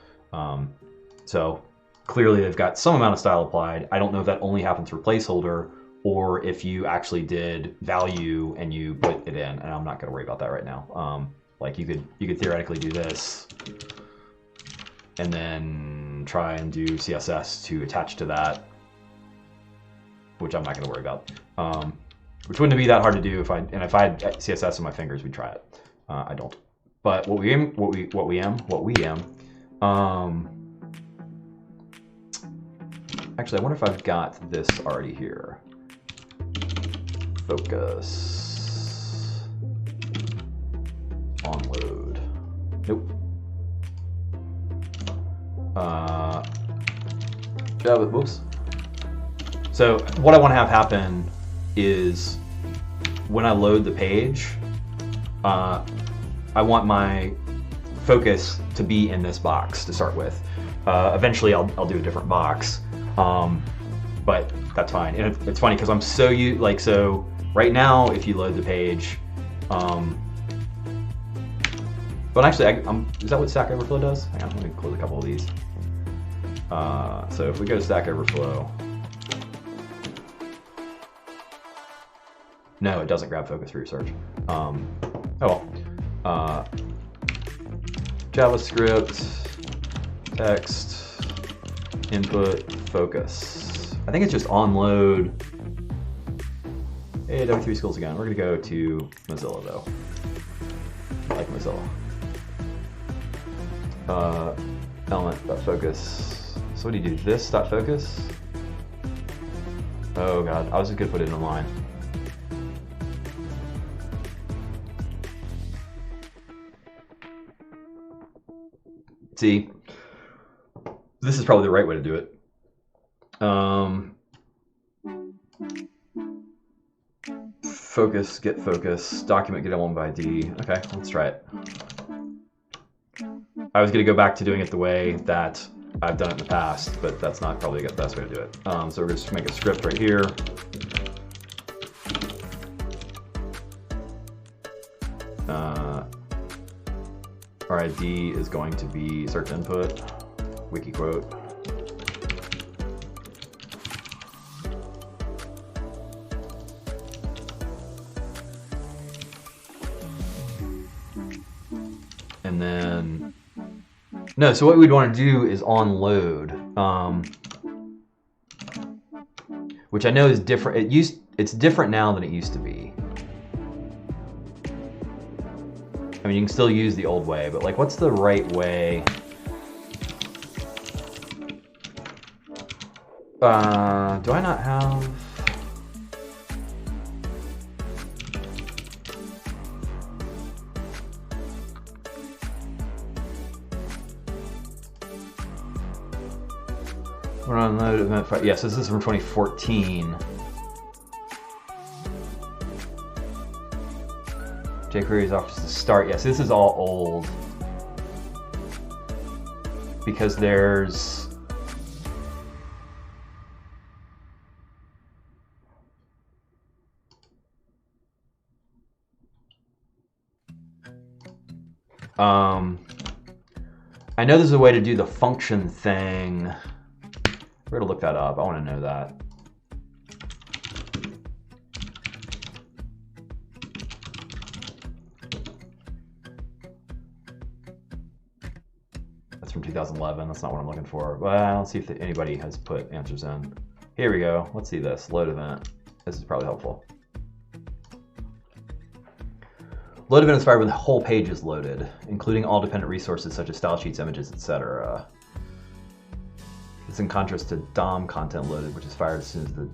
So clearly they've got some amount of style applied. I don't know if that only happens for placeholder or if you actually did value and you put it in, and I'm not going to worry about that right now. Like you could theoretically do this and then try and do CSS to attach to that, which I'm not going to worry about. Which wouldn't be that hard to do if I had CSS in my fingers, we'd try it. I don't. But what we am. Actually, I wonder if I've got this already here. Focus on load. Nope. Java, whoops. So what I want to have happen is when I load the page, I want my focus to be in this box to start with. Eventually I'll do a different box, but that's fine. And it's funny because I'm so so right now if you load the page, but actually is that what Stack Overflow does? Hang on, let me close a couple of these. So if we go to Stack Overflow, no, it doesn't grab focus for your search. Oh well. JavaScript, text, input, focus. I think it's just on load. Hey, W3 Schools again. We're gonna go to Mozilla though. I like Mozilla. Element.focus. So what do you do? This.focus? Oh god, I was just gonna put it in line. See, this is probably the right way to do it. Focus, get focus, document, get element by ID. Okay, let's try it. I was going to go back to doing it the way that I've done it in the past, but that's not probably the best way to do it. So we're going to make a script right here. Our ID is going to be search input, wiki quote. And then, no, so what we'd want to do is on load, which I know is different. It's different now than it used to be. I mean, you can still use the old way, but like, what's the right way? Do I not have? We're on load event 5. Yes, this is from 2014. jQuery is off to start. Yes, this is all old because there's I know there's a way to do the function thing. We're gonna look that up. I want to know that. From 2011, that's not what I'm looking for. Well, let's see if anybody has put answers in. Here we go. Let's see this load event. This is probably helpful. Load event is fired when the whole page is loaded, including all dependent resources such as style sheets, images, etc. It's in contrast to DOM content loaded, which is fired as soon as the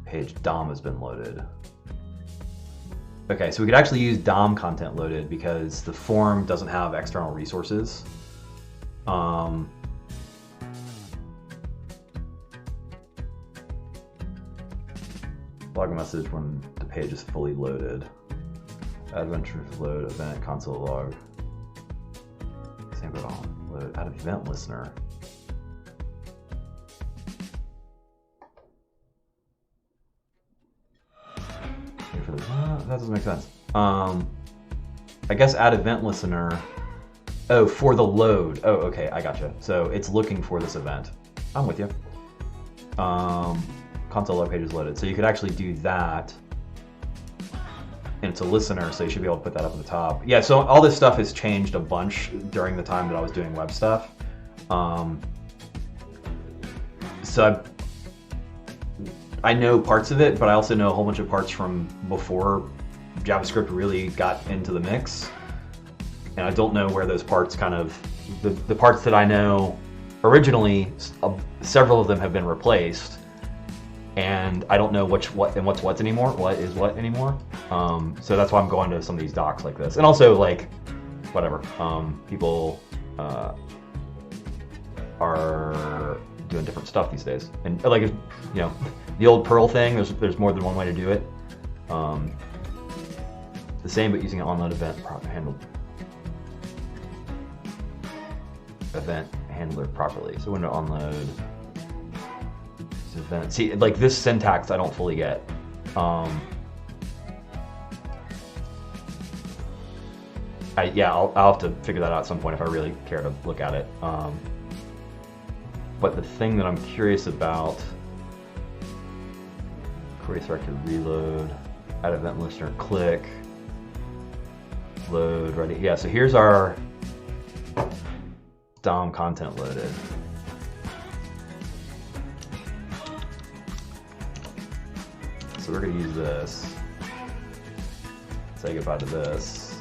page DOM has been loaded. Okay, so we could actually use DOM content loaded because the form doesn't have external resources. Log a message when the page is fully loaded. Add event load event console log. Same but on load. Add event listener. That doesn't make sense. I guess add event listener. Oh, for the load. Oh, okay, I gotcha. So it's looking for this event. I'm with you. Console log page is loaded. So you could actually do that. And it's a listener, so you should be able to put that up at the top. Yeah, so all this stuff has changed a bunch during the time that I was doing web stuff. So I know parts of it, but I also know a whole bunch of parts from before JavaScript really got into the mix. And I don't know where those parts kind of, the parts that I know originally, several of them have been replaced. And I don't know what's what anymore. What is what anymore? So that's why I'm going to some of these docs like this. And also, like, whatever. People are doing different stuff these days. And like, you know, the old Perl thing. There's more than one way to do it. The same, but using an onload event handler properly. So when to onload. Event. See, like this syntax I don't fully get. Yeah, I'll have to figure that out at some point if I really care to look at it. But the thing that I'm curious about, query selector reload, add event listener click, load ready. Yeah, so here's our DOM content loaded. So we're going to use this. Say goodbye to this.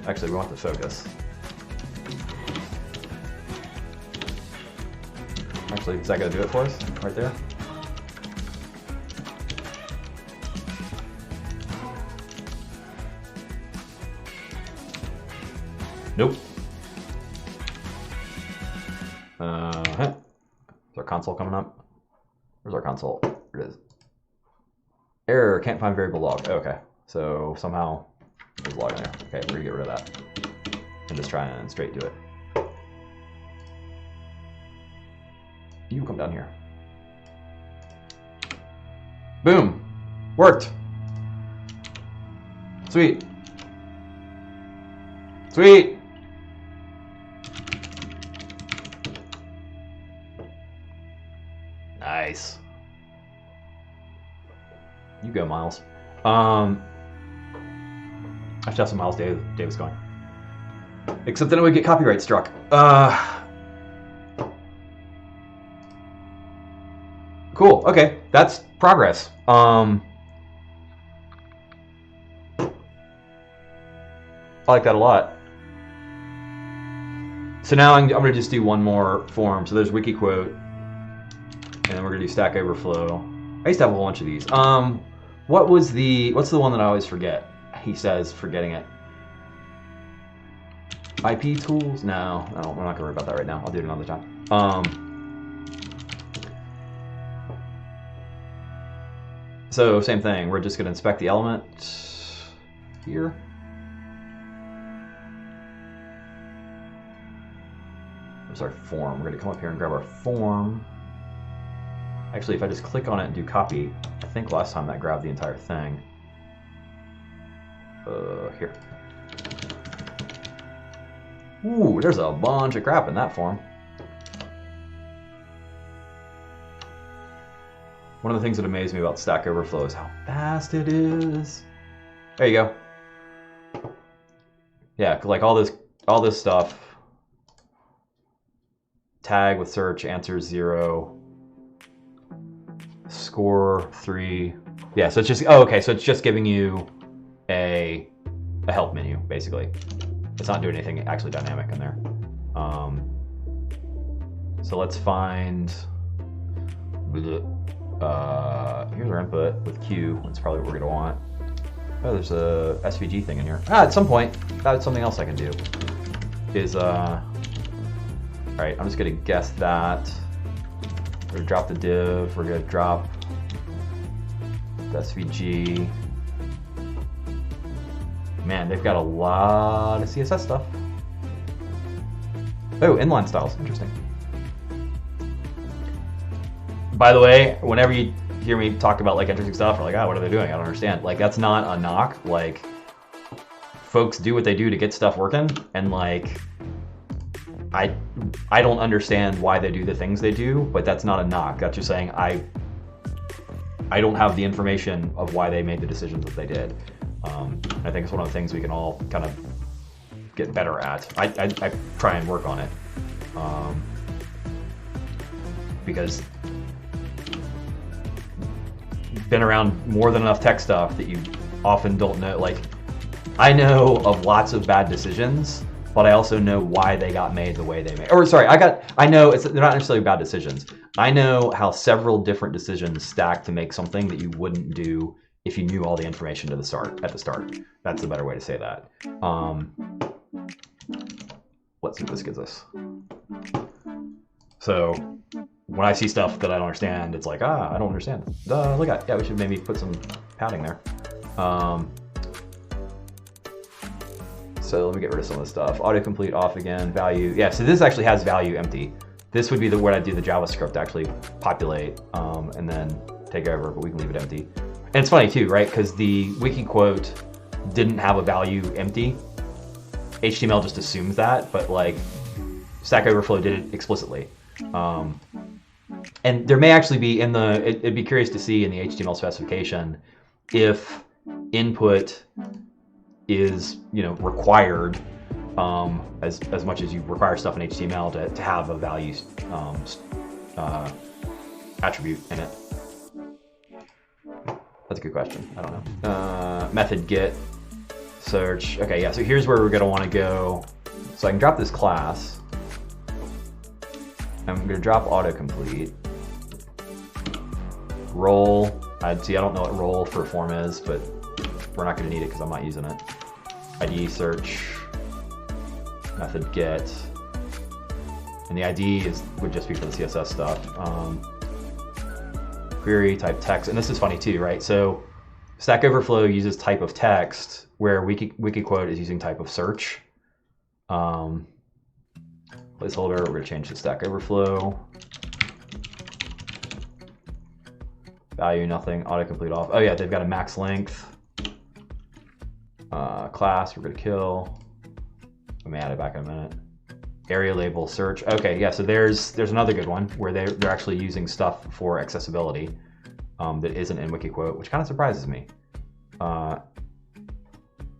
Actually, we want the focus. Actually, is that going to do it for us? Right there? Nope. Is our console coming up? Where's our console? Here it is. Error, can't find variable log. Okay, so somehow there's a log in there. Okay, we're gonna get rid of that and just try and straight do it. You come down here. Boom, worked. Sweet. Sweet. Nice. You go, Miles. I should have some Miles Davis going. Except then we get copyright struck. Cool. Okay, that's progress. I like that a lot. So now I'm going to just do one more form. So there's wiki quote, and then we're going to do Stack Overflow. I used to have a whole bunch of these. What's the one that I always forget? He says, forgetting it. IP tools? No, we're not going to worry about that right now. I'll do it another time. So same thing. We're just going to inspect the element here. There's our form. We're going to come up here and grab our form. Actually, if I just click on it and do copy, I think last time that grabbed the entire thing. Here. Ooh, there's a bunch of crap in that form. One of the things that amazed me about Stack Overflow is how fast it is. There you go. Yeah, like all this stuff. Tag with search, answer 0. Score 3. Yeah, so it's just, oh, okay, so it's just giving you a help menu, basically. It's not doing anything actually dynamic in there. So let's find, here's our input with Q. That's probably what we're gonna want. Oh, there's a SVG thing in here. At some point, that's something else I can do. Is, all right, I'm just gonna guess that. We're gonna drop the div, we're gonna drop the SVG. Man, they've got a lot of CSS stuff. Oh, inline styles, interesting. By the way, whenever you hear me talk about like interesting stuff, or like, oh, what are they doing? I don't understand. Like, that's not a knock. Like, folks do what they do to get stuff working, and like, I don't understand why they do the things they do, but that's not a knock. That's just saying I don't have the information of why they made the decisions that they did. I think it's one of the things we can all kind of get better at. I try and work on it, because been around more than enough tech stuff that you often don't know. Like, I know of lots of bad decisions, but I also know why they got made the way they made. Or sorry, I know they're not necessarily bad decisions. I know how several different decisions stack to make something that you wouldn't do if you knew all the information at the start. That's a better way to say that. Let's see what this gives us. So when I see stuff that I don't understand, it's like, I don't understand. Look at, yeah, we should maybe put some padding there. So let me get rid of some of this stuff. Autocomplete off again, value. Yeah, so this actually has value empty. This would be the where I do the JavaScript to actually populate and then take over, but we can leave it empty. And it's funny too, right? Because the wiki quote didn't have a value empty. HTML just assumes that, but like Stack Overflow did it explicitly. And there may actually be in the, it'd be curious to see in the HTML specification if input is, required as much as you require stuff in HTML to have a value attribute in it. That's a good question. I don't know. Method get search. Okay, yeah. So here's where we're gonna want to go. So I can drop this class. I'm gonna drop autocomplete. Role. I don't know what role for form is, but we're not gonna need it because I'm not using it. ID search. Method get. And the ID would just be for the CSS stuff. Query type text, and this is funny too, right? So Stack Overflow uses type of text, where Wikiquote is using type of search. Placeholder, we're going to change to Stack Overflow. Value nothing, autocomplete off. Oh yeah, they've got a max length. Class, we're going to kill. Let me add it back in a minute. Area label search. Okay, yeah, so there's another good one where they're actually using stuff for accessibility that isn't in Wikiquote, which kind of surprises me. I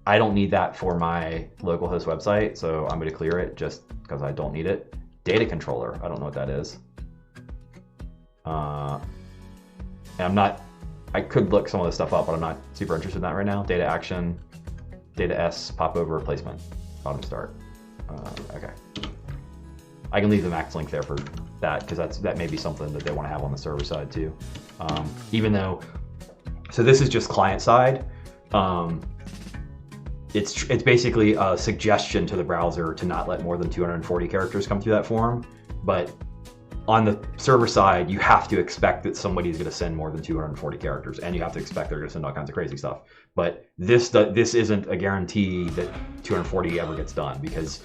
don't need that for my localhost website, so I'm going to clear it just because I don't need it. Data controller, I don't know what that is. And I could look some of this stuff up, but I'm not super interested in that right now. Data action, data S, popover replacement, bottom start. Okay. I can leave the max link there for that because that may be something that they want to have on the server side too. Even though, so this is just client side. It's basically a suggestion to the browser to not let more than 240 characters come through that form. But on the server side, you have to expect that somebody's going to send more than 240 characters, and you have to expect they're going to send all kinds of crazy stuff. But this isn't a guarantee that 240 ever gets done, because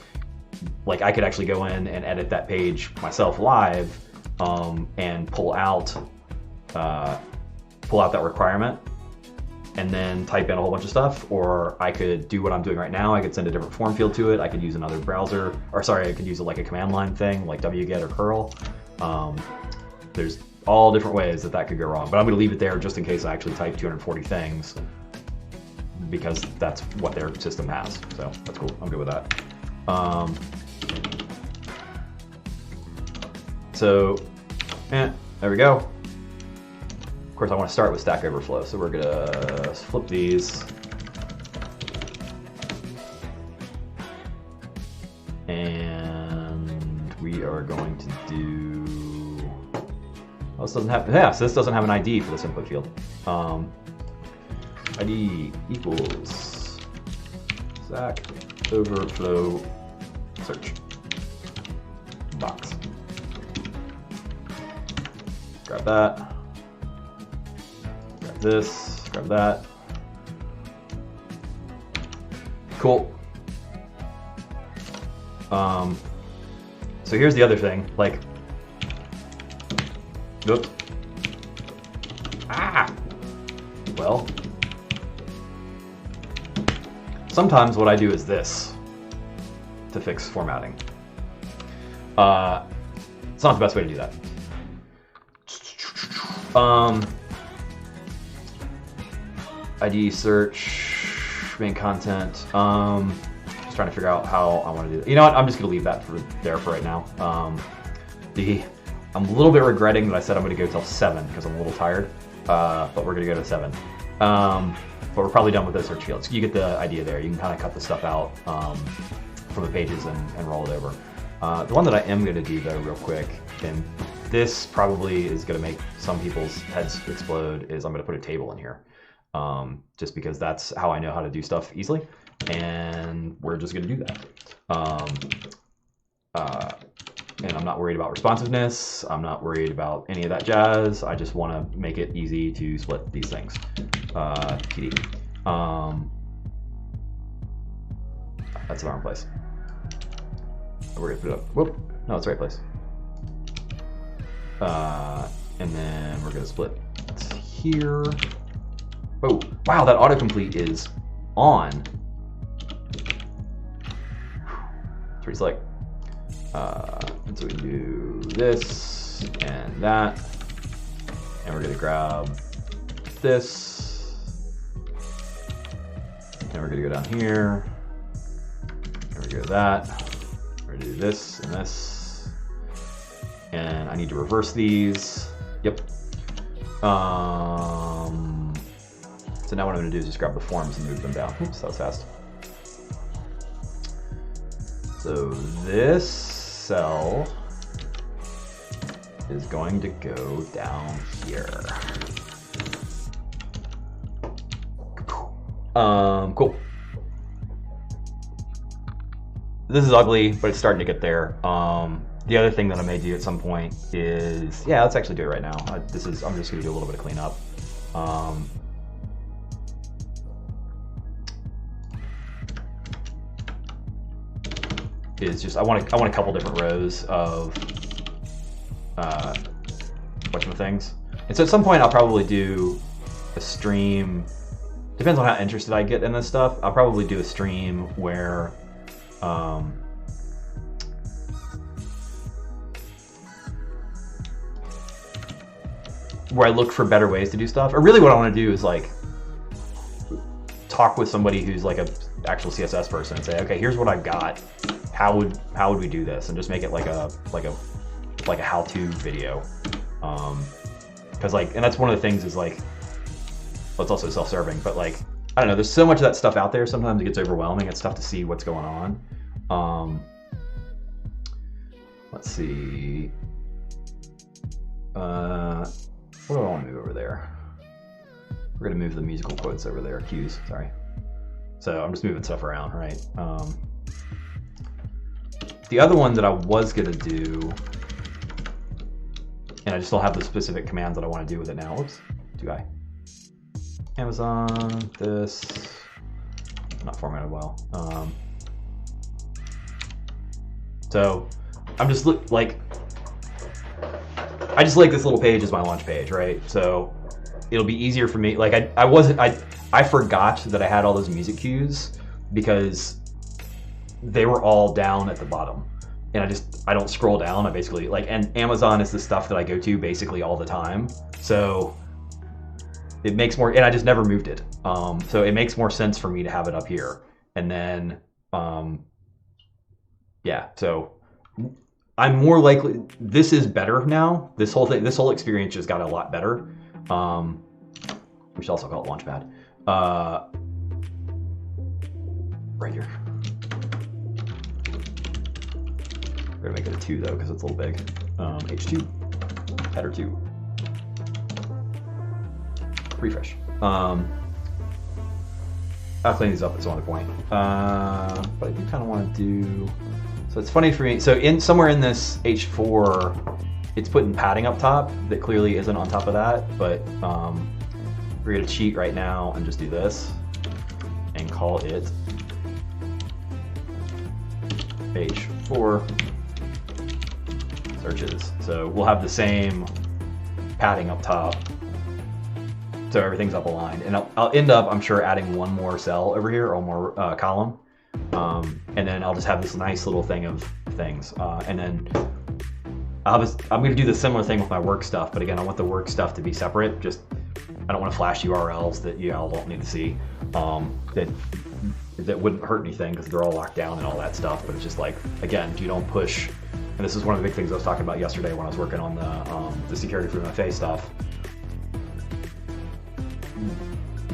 like I could actually go in and edit that page myself live and pull out that requirement and then type in a whole bunch of stuff, or I could do what I'm doing right now. I could send a different form field to it. I could use another browser, or sorry, I could use like a command line thing like wget or curl. There's all different ways that could go wrong, but I'm going to leave it there just in case I actually type 240 things, because that's what their system has. So that's cool. I'm good with that. There we go. Of course, I want to start with Stack Overflow, so we're gonna flip these. And we are going to do, oh, this doesn't have, yeah, so this doesn't have an ID for this input field. ID equals Stack Overflow search box. Grab that. Grab this. Grab that. Cool. So here's the other thing. Like, oops. Well, sometimes what I do is this to fix formatting. It's not the best way to do that. ID search, main content. Just trying to figure out how I want to do it. You know what? I'm just gonna leave that there for right now. I'm a little bit regretting that I said I'm gonna go till 7 because I'm a little tired. But we're gonna go to 7. But we're probably done with those search fields. You get the idea there. You can kind of cut the stuff out from the pages and roll it over. The one that I am gonna do though, real quick, and this probably is gonna make some people's heads explode, is I'm gonna put a table in here. Just because that's how I know how to do stuff easily, and we're just going to do that. And I'm not worried about responsiveness. I'm not worried about any of that jazz. I just want to make it easy to split these things. PD. That's the wrong place. We're going to put it up. Whoop. No, it's the right place. And then we're going to split here. Oh, wow, that autocomplete is on. It's pretty slick. And so we can do this and that. And we're gonna grab this. And we're gonna go down here. And we're gonna go that. We're gonna do this and this. And I need to reverse these. Yep. So now what I'm going to do is just grab the forms and move them down. Oops, that was fast. So this cell is going to go down here. Cool. This is ugly, but it's starting to get there. The other thing that I may do at some point is, yeah, let's actually do it right now. I'm just going to do a little bit of cleanup. Is just I want a couple different rows of bunch of things, and so at some point I'll probably do a stream. Depends on how interested I get in this stuff. I'll probably do a stream where I look for better ways to do stuff. Or really, what I want to do is like talk with somebody who's like a actual CSS person and say, okay, here's what I've got. How would we do this, and just make it like a how-to video, because and that's one of the things is like, well, it's also self-serving, but like I don't know, there's so much of that stuff out there. Sometimes it gets overwhelming. It's tough to see what's going on. Let's see. What do I want to move over there? We're gonna move the musical quotes over there. Cues, sorry. So I'm just moving stuff around, right? The other one that I was gonna do, and I just don't have the specific commands that I want to do with it now. Whoops, do I? Amazon, this, not formatted well. So I'm just I just like this little page as my launch page, right? So it'll be easier for me. Like I forgot that I had all those music cues because they were all down at the bottom, and I don't scroll down. I basically and Amazon is the stuff that I go to basically all the time. So it makes more, and I just never moved it. So it makes more sense for me to have it up here. And then, yeah, so I'm more likely, this is better now. This whole experience just got a lot better. We should also call it Launchpad. Right here. We're gonna make it a 2 though, because it's a little big. H2, header 2. Refresh. I'll clean these up at some other point. But I do kind of want to do, so it's funny for me. So somewhere in this H4, it's putting padding up top that clearly isn't on top of that, but we're gonna cheat right now and just do this and call it H4 searches. So we'll have the same padding up top, so everything's up aligned. And I'll end up, I'm sure, adding one more cell over here, or one more column. And then I'll just have this nice little thing of things. And then I'm going to do the similar thing with my work stuff, but again, I want the work stuff to be separate. Just, I don't want to flash URLs that you all don't need to see, that wouldn't hurt anything because they're all locked down and all that stuff. But it's just like, again, you don't push, and this is one of the big things I was talking about yesterday when I was working on the security for MFA stuff.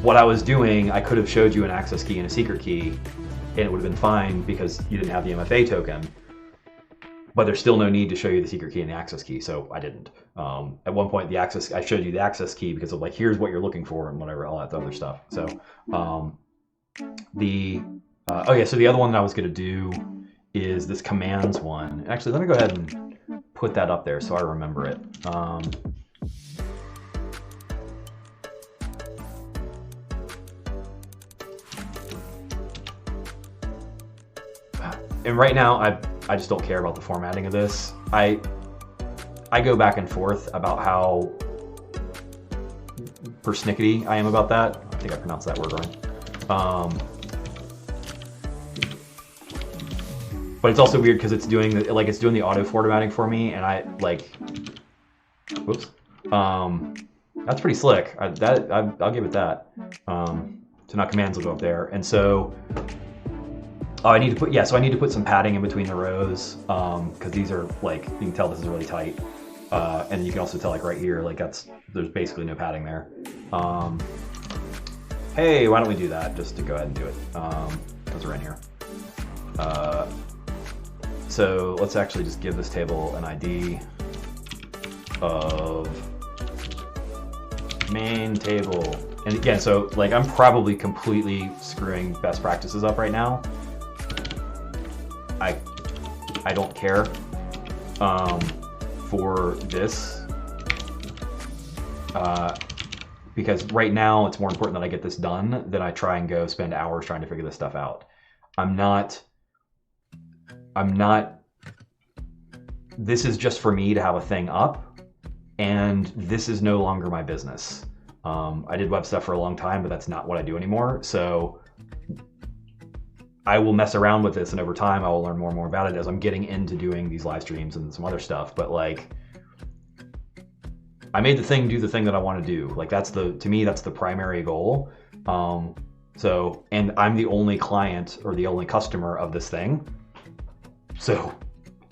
What I was doing, I could have showed you an access key and a secret key, and it would have been fine because you didn't have the MFA token. But there's still no need to show you the secret key and the access key, so I didn't. At one point, I showed you the access key because of like, here's what you're looking for and whatever, all that other stuff. So oh yeah, so the other one that I was going to do is this commands one. Actually, let me go ahead and put that up there so I remember it. And right now, I just don't care about the formatting of this. I go back and forth about how persnickety I am about that. I think I pronounced that word wrong. But it's also weird because it's doing the auto formatting for me, and I like, whoops. That's pretty slick. I'll give it that. So now commands will go up there, and so. Oh, I need to put some padding in between the rows, because these are like, you can tell this is really tight, and you can also tell like right here, like there's basically no padding there. Hey, why don't we do that just to go ahead and do it, because we're in here. So let's actually just give this table an ID of main table. And again, so like I'm probably completely screwing best practices up right now. I don't care for this because right now it's more important that I get this done than I try and go spend hours trying to figure this stuff out. I'm not, this is just for me to have a thing up, and this is no longer my business. I did web stuff for a long time, but that's not what I do anymore. So I will mess around with this, and over time I will learn more and more about it as I'm getting into doing these live streams and some other stuff. But like, I made the thing do the thing that I want to do. Like to me, that's the primary goal. So, and I'm the only client or the only customer of this thing. So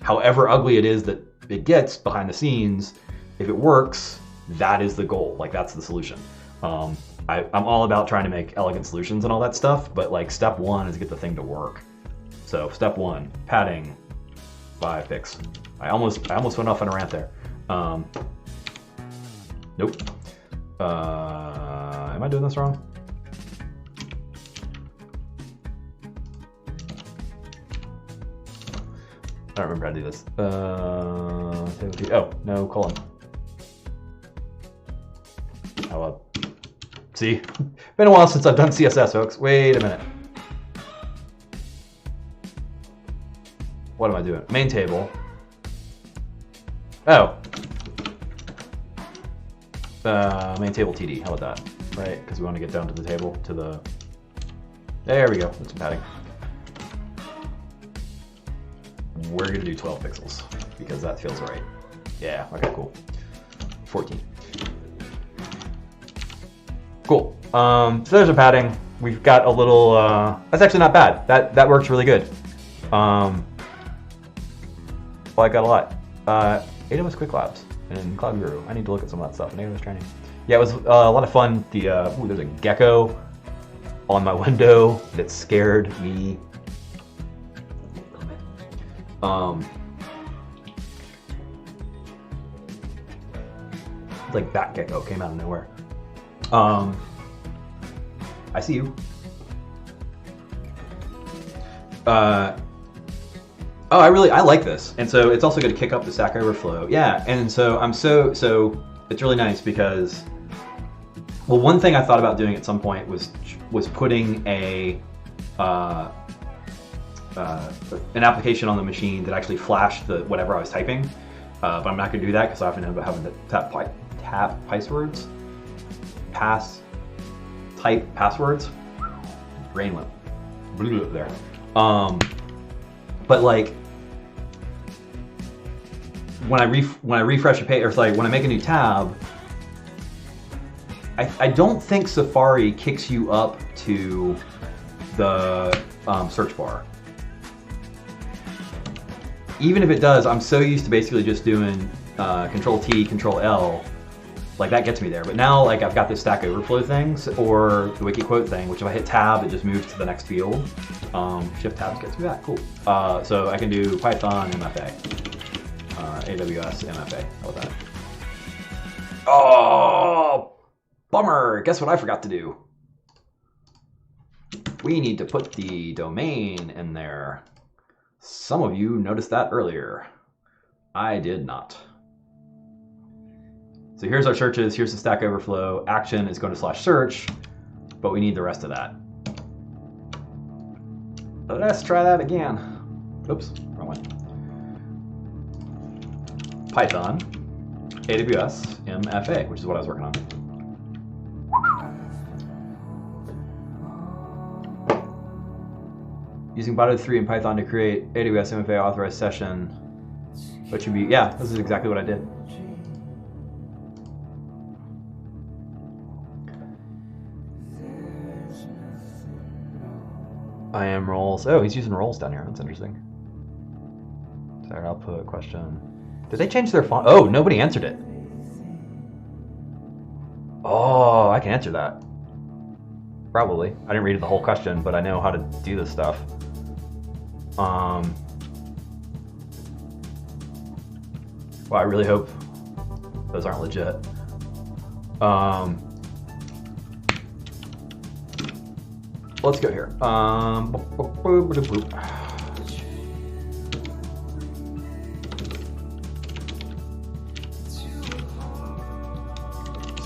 however ugly it is that it gets behind the scenes, if it works, that is the goal. Like that's the solution. I'm all about trying to make elegant solutions and all that stuff, but like step one is get the thing to work. So step one, padding, 5 pixels. I almost went off on a rant there. Nope. Am I doing this wrong? I don't remember how to do this. Oh, no, colon. How up? See, been a while since I've done CSS, folks. Wait a minute. What am I doing? Main table. Oh. Main table TD. How about that? Right, because we want to get down to the table, to the... There we go. That's some padding. We're going to do 12 pixels because that feels right. Yeah, okay, cool. 14. Cool. So there's a padding. We've got a little, that's actually not bad. That works really good. Well, I got a lot. AWS Quick Labs and Cloud Guru. I need to look at some of that stuff in AWS training. Yeah, it was a lot of fun. There's a gecko on my window that scared me. It's like bat gecko came out of nowhere. I see you. Oh, I like this, and so it's also going to kick up the Stack Overflow. Yeah, and so so it's really nice because, well, one thing I thought about doing at some point was putting an application on the machine that actually flashed whatever I was typing, but I'm not going to do that because I often end up having to type passwords. Brain went blue there. But like when I refresh a page, or like when I make a new tab, I don't think Safari kicks you up to the search bar. Even if it does, I'm so used to basically just doing Control T, Control L, like that gets me there. But now like I've got this Stack Overflow things or the wiki quote thing, which if I hit tab, it just moves to the next field. Shift tab gets me back, cool. So I can do Python MFA, AWS MFA, how about that? Oh, bummer, guess what I forgot to do? We need to put the domain in there. Some of you noticed that earlier. I did not. So here's our searches, here's the Stack Overflow. Action is going to /search, but we need the rest of that. Let's try that again. Oops, wrong one. Python, AWS MFA, which is what I was working on. Using Botto 3 in Python to create AWS MFA authorized session. What should be, yeah, this is exactly what I did. I am roles. Oh, he's using roles down here. That's interesting. Desired output question. Did they change their font? Oh, nobody answered it. Oh, I can answer that. Probably. I didn't read the whole question, but I know how to do this stuff. Well, I really hope those aren't legit. Let's go here.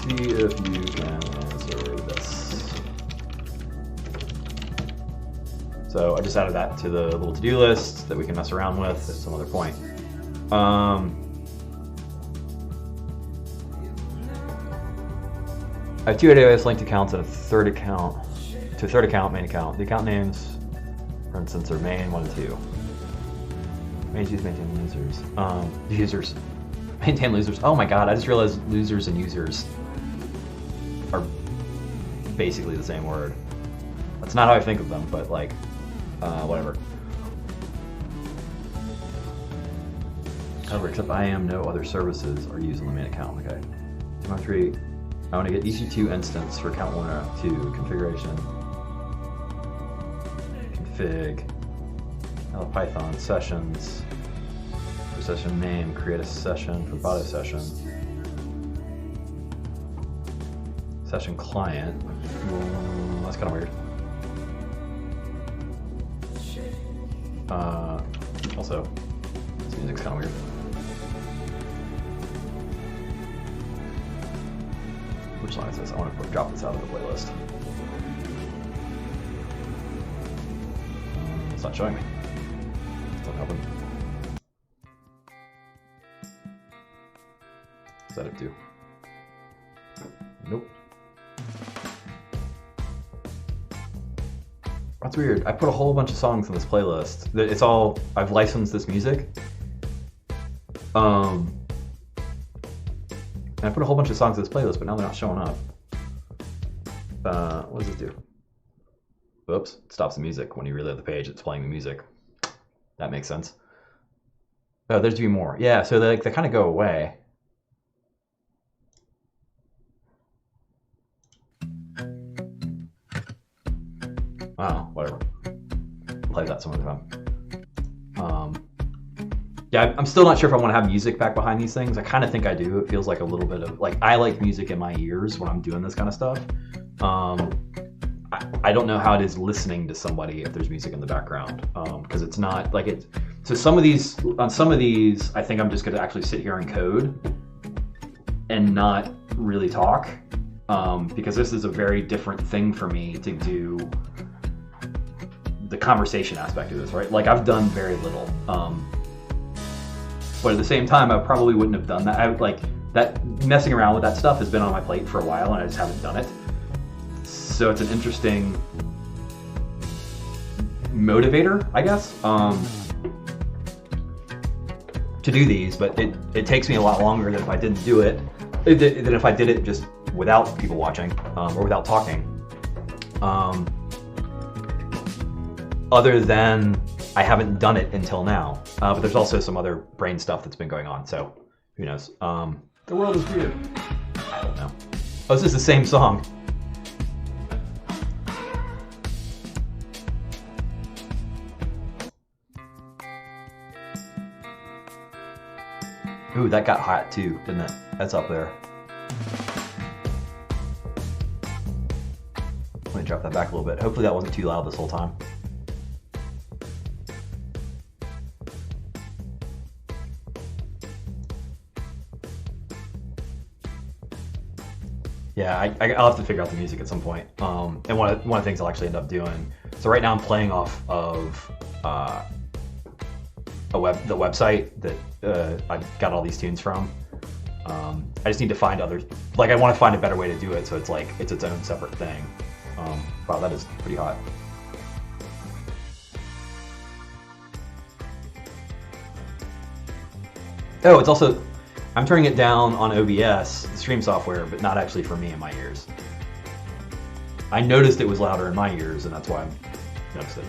See if you can answer this. So I just added that to the little to-do list that we can mess around with at some other point. I have 2 AWS linked accounts and a third account. To a third account, main account. The account names, for instance, are main 1 and 2. Maintain users. Users. Maintain losers. Oh my god, I just realized losers and users are basically the same word. That's not how I think of them, but like, whatever. However, except IAM, no other services are used on the main account. Okay. Three. I want to get EC2 instance for account 1 or 2 configuration. Config. Python sessions. For session name, create a session for Botto session. Session client. That's kind of weird. Also, this music's kind of weird. Which line is this? I want to drop this out of the playlist. It's not showing me. It's not helping. Set it to. Nope. That's weird. I put a whole bunch of songs in this playlist. It's all, I've licensed this music. And I put a whole bunch of songs in this playlist, but now they're not showing up. What does this do? Oops, it stops the music. When you reload the page, it's playing the music. That makes sense. Oh, there's a few more. Yeah, so they kind of go away. Oh, whatever. Play that some other time. Yeah, I'm still not sure if I want to have music back behind these things. I kind of think I do. It feels like a little bit of, like, I like music in my ears when I'm doing this kind of stuff. I don't know how it is listening to somebody if there's music in the background, because it's not like it. So on some of these, I think I'm just going to actually sit here and code and not really talk, because this is a very different thing for me to do. The conversation aspect of this, right? Like, I've done very little. But at the same time, I probably wouldn't have done that. I would, like, that messing around with that stuff has been on my plate for a while, and I just haven't done it. So it's an interesting motivator, I guess, to do these, but it takes me a lot longer than if I didn't do it, than if I did it just without people watching, or without talking. Other than I haven't done it until now, but there's also some other brain stuff that's been going on, so who knows. The world is weird. I don't know. Oh, this is the same song. Ooh, that got hot too, didn't it? That's up there. Let me drop that back a little bit. Hopefully that wasn't too loud this whole time. Yeah, I'll have to figure out the music at some point. And one of the things I'll actually end up doing. So right now I'm playing off of the website that I got all these tunes from. I just need to find others. Like, I want to find a better way to do it, so it's like it's its own separate thing. Wow, that is pretty hot. Oh, it's also, I'm turning it down on OBS, the stream software, but not actually for me in my ears. I noticed it was louder in my ears, and that's why I'm noticed it.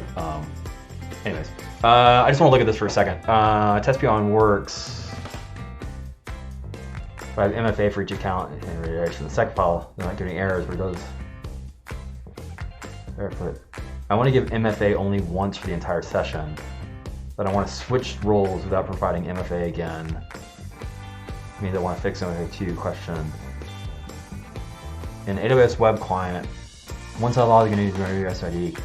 Anyways, I just want to look at this for a second. Tespion works. I have MFA for each account and redirection. The second file, they're not getting errors, but it does. Barefoot. I want to give MFA only once for the entire session, but I want to switch roles without providing MFA again. I mean, I want to fix MFA 2 question. In AWS web client, once I log into my AWS ID,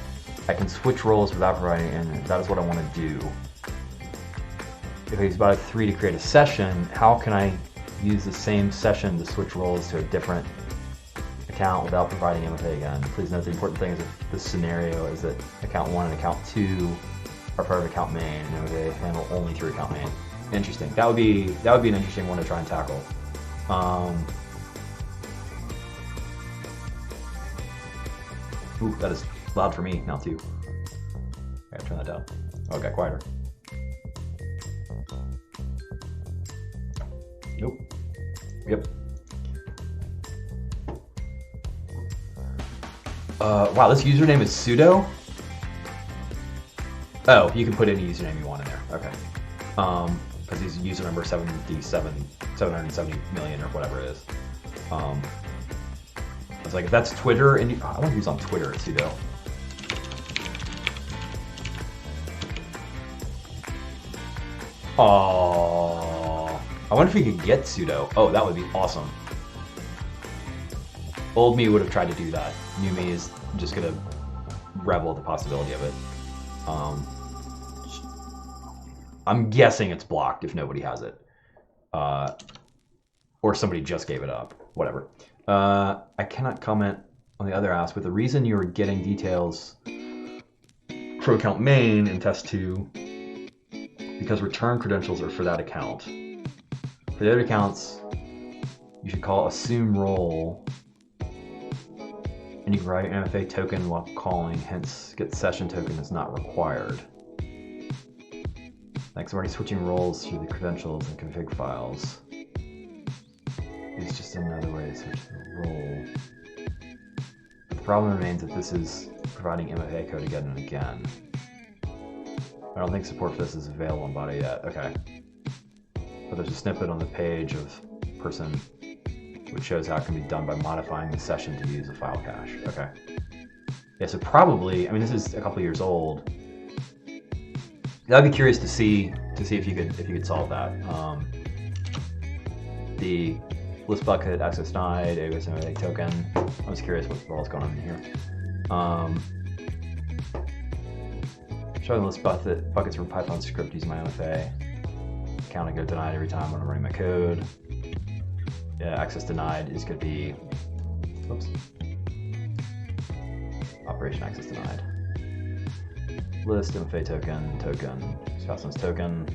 I can switch roles without providing, and that is what I want to do. If I use about 3 to create a session, how can I use the same session to switch roles to a different account without providing MFA again? Please note the important thing is that this scenario is that account 1 and account 2 are part of account main, and MFA handle only through account main. Interesting. That would be an interesting one to try and tackle. Ooh, that is loud for me now too. I gotta turn that down. Oh, it got quieter. Nope. Yep. Wow, this username is sudo? Oh, you can put any username you want in there. Okay. Because he's user number 770 million or whatever it is. I was like, if that's Twitter, and I wonder who's on Twitter at sudo. Oh, I wonder if we could get sudo. Oh, that would be awesome. Old me would have tried to do that. New me is just gonna revel at the possibility of it. I'm guessing it's blocked if nobody has it. Or somebody just gave it up. Whatever. I cannot comment on the other ask, but the reason you're getting details for account main in test 2, because return credentials are for that account. For the other accounts, you should call assume role, and you can write MFA token while calling, hence get session token is not required. Thanks, I'm already switching roles through the credentials and config files. It's just another way to switch the role. But the problem remains that this is providing MFA code again and again. I don't think support for this is available on body yet. Okay. But there's a snippet on the page of person which shows how it can be done by modifying the session to use a file cache. Okay. Yeah, so probably, I mean, this is a couple years old. I'd be curious to see if you could solve that. The list bucket, access denied, AWS MFA token. I was curious what all's going on in here. Showing the list buckets from Python script using my MFA. Account go denied every time when I'm running my code. Yeah, access denied is going to be, oops, operation access denied. List MFA token, Scotson's token,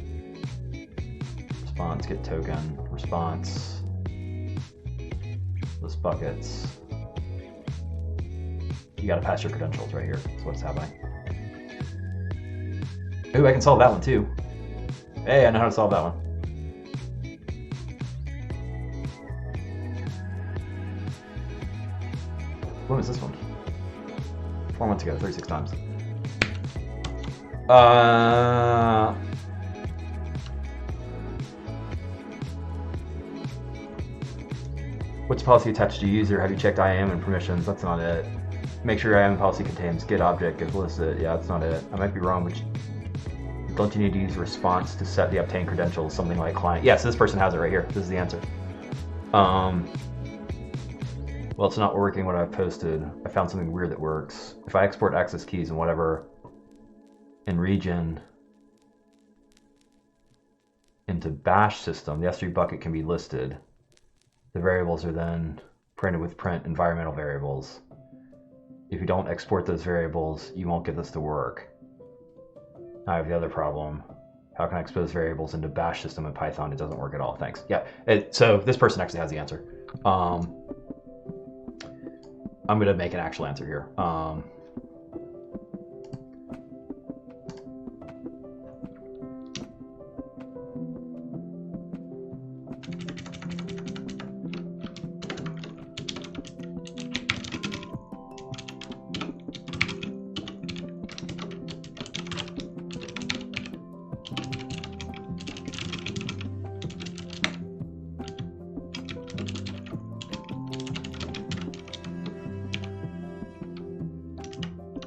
response get token, response, list buckets. You got to pass your credentials right here. That's what's happening. Ooh, I can solve that one too. Hey, I know how to solve that one. What was this one? 4 months ago, 36 times. Which policy attached to user? Have you checked IAM and permissions? That's not it. Make sure IAM policy contains get object, get illicit. Yeah, that's not it. I might be wrong, but don't you need to use response to set the obtained credentials, something like client? Yes, this person has it right here. This is the answer. Well, it's not working what I've posted. I found something weird that works. If I export access keys and whatever in region into bash system, the S3 bucket can be listed. The variables are then printed with print environmental variables. If you don't export those variables, you won't get this to work. I have the other problem. How can I expose variables into bash system in Python? It doesn't work at all. Thanks. Yeah, so this person actually has the answer. I'm going to make an actual answer here.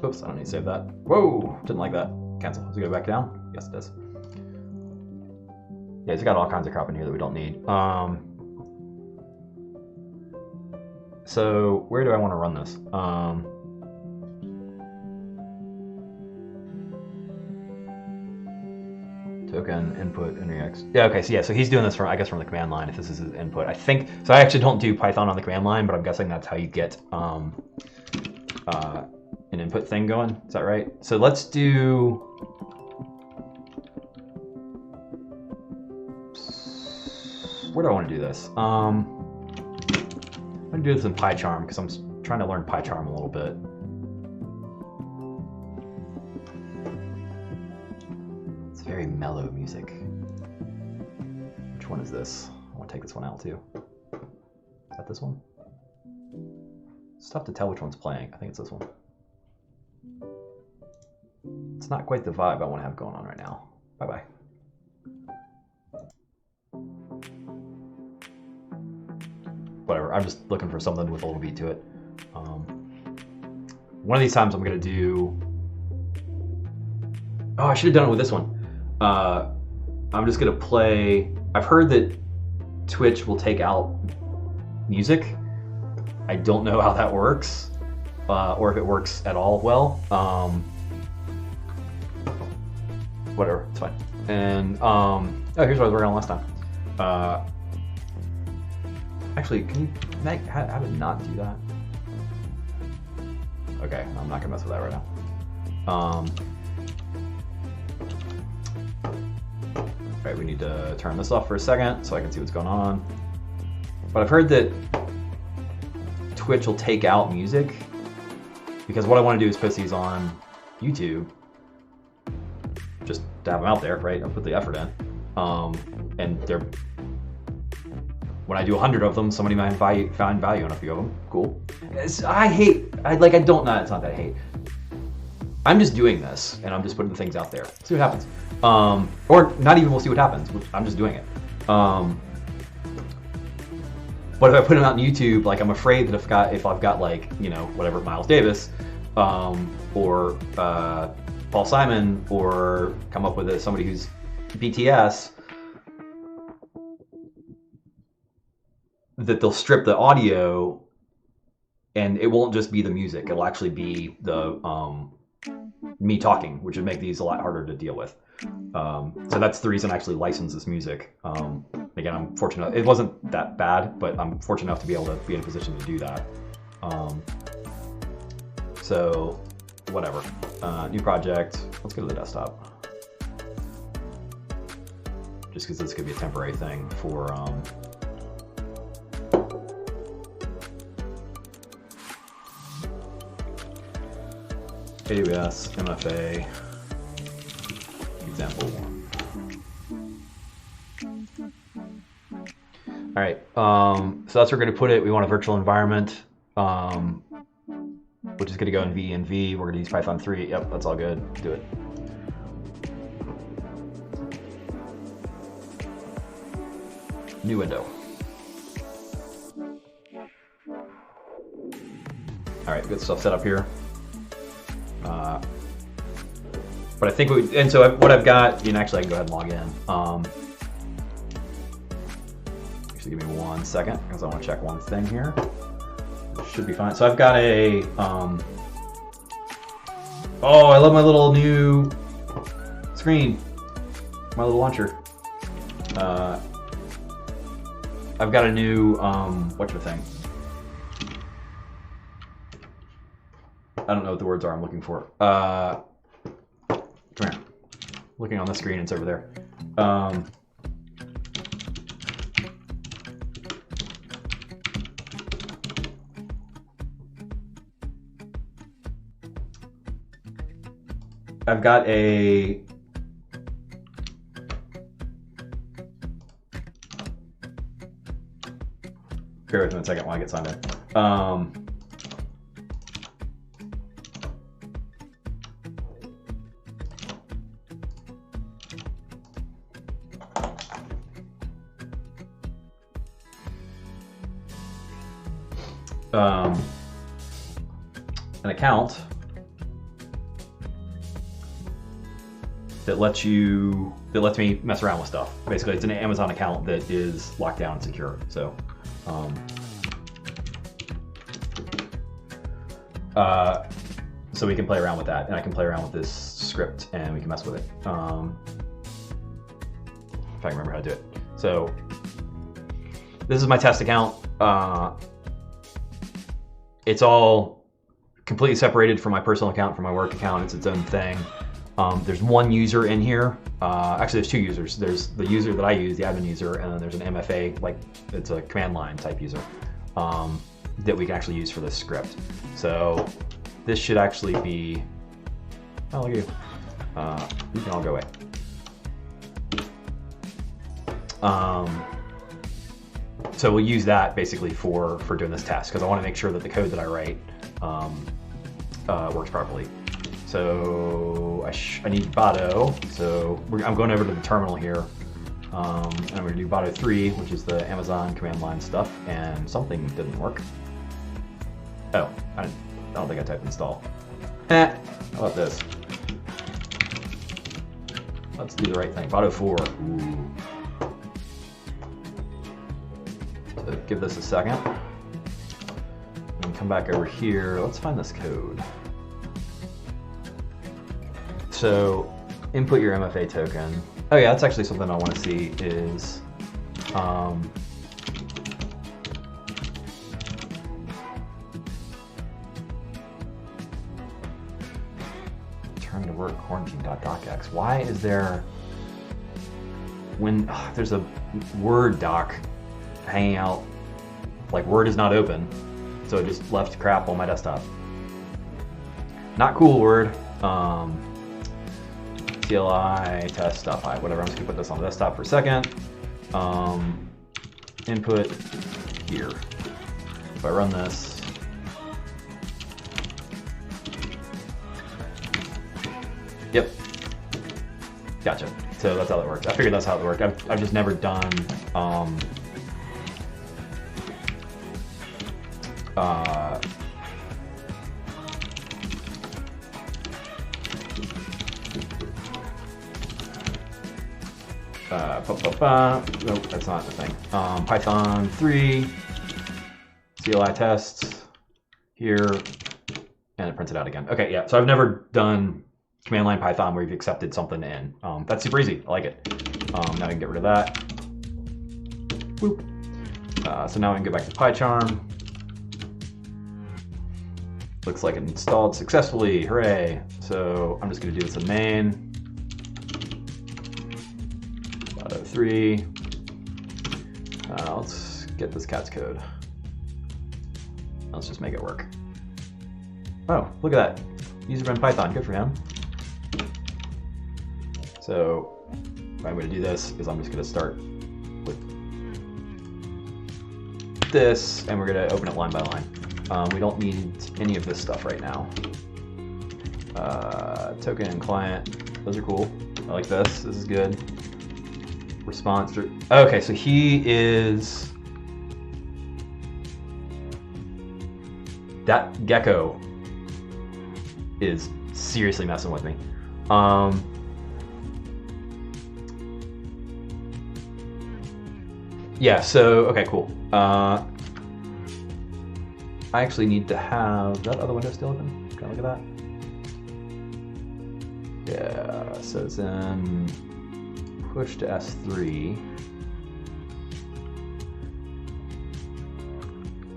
Oops, I don't need to save that. Whoa, didn't like that. Cancel. Does it go back down? Yes, it does. Yeah, it's got all kinds of crap in here that we don't need. So where do I want to run this? Token, input, NREX. Yeah, okay, so yeah, so he's doing this from, I guess, from the command line, if this is his input. I think, so I actually don't do Python on the command line, but I'm guessing that's how you get an input thing going. Is that right? So let's do, where do I want to do this? I'm going to do this in PyCharm because I'm trying to learn PyCharm a little bit. It's very mellow music. Which one is this? I want to take this one out too. Is that this one? It's tough to tell which one's playing. I think it's this one. It's not quite the vibe I want to have going on right now. Bye-bye. Whatever, I'm just looking for something with a little beat to it. One of these times I'm going to do... Oh, I should have done it with this one. I'm just going to play... I've heard that Twitch will take out music. I don't know how that works, or if it works at all well. Whatever, it's fine. And oh, here's what I was working on last time. Actually, can you have it not do that? Okay, I'm not gonna mess with that right now. Right, we need to turn this off for a second so I can see what's going on. But I've heard that Twitch will take out music because what I want to do is post these on YouTube just to have them out there, right? I'll put the effort in. And they're, when I do 100 of them, somebody might find value in a few of them. Cool. It's not that I hate. I'm just doing this and I'm just putting the things out there. See what happens. Or not even we'll see what happens. I'm just doing it. But if I put them out on YouTube, like I'm afraid that if I've got like, you know, whatever, Miles Davis, or Paul Simon, or come up with somebody who's BTS, that they'll strip the audio and it won't just be the music. It'll actually be the me talking, which would make these a lot harder to deal with. So that's the reason I actually licensed this music. Again, I'm fortunate. It wasn't that bad, but I'm fortunate enough to be able to be in a position to do that. So whatever. New project. Let's go to the desktop. Just because this could be a temporary thing for AWS MFA example 1. All right, so that's where we're going to put it. We want a virtual environment, which is going to go in V. We're going to use Python 3. Yep, that's all good. Do it. New window. All right, good stuff set up here. But I think what I've got, and actually I can go ahead and log in. Actually, give me 1 second because I want to check one thing here. It should be fine. So I've got a, oh, I love my little new screen, my little launcher. I've got a new, whatchamacallit. I don't know what the words are I'm looking for. Come here. Looking on the screen, it's over there. I've got a bear with me a second while I get signed in. An account that lets me mess around with stuff. Basically, it's an Amazon account that is locked down and secure. So, so we can play around with that, and I can play around with this script, and we can mess with it. If I can remember how to do it. So, this is my test account. It's all completely separated from my personal account, from my work account. It's its own thing. There's one user in here. Actually, there's two users. There's the user that I use, the admin user, and then there's an MFA, like it's a command line type user that we can actually use for this script. So this should actually be, oh, look at you. You can all go away. So we'll use that basically for doing this test because I want to make sure that the code that I write works properly. So I need Bado. So I'm going over to the terminal here, and I'm going to do Bado 3, which is the Amazon command line stuff, and something didn't work. Oh, I don't think I typed install. How about this? Let's do the right thing. Bado 4. Ooh. So give this a second. And come back over here. Let's find this code. So input your MFA token. Oh yeah, that's actually something I want to see is return to work quarantine.docx. Why is there, when there's a Word doc hanging out, like Word is not open, so it just left crap on my desktop. Not cool, Word. CLI test.py, whatever. I'm just gonna put this on the desktop for a second. Input here. If I run this, yep, gotcha. So that's how it works. I figured that's how it worked. I've just never done nope, that's not the thing. Python 3, CLI tests here, and it prints it out again. Okay, yeah, so I've never done command line Python where you've accepted something in. That's super easy, I like it. Now I can get rid of that. Boop. So now I can go back to PyCharm. Looks like it installed successfully, hooray. So I'm just gonna do this in main. 3. Let's get this cat's code. Let's just make it work. Oh, look at that. User friend Python, good for him. So what I'm going to do this is I'm just going to start with this, and we're going to open it line by line. We don't need any of this stuff right now. Token and client, those are cool. I like this. This is good. Response. Okay, so he is... That gecko is seriously messing with me. Yeah, so, okay, cool. I actually need to have that other window still open. Can I look at that? Yeah, so it's in push to S3.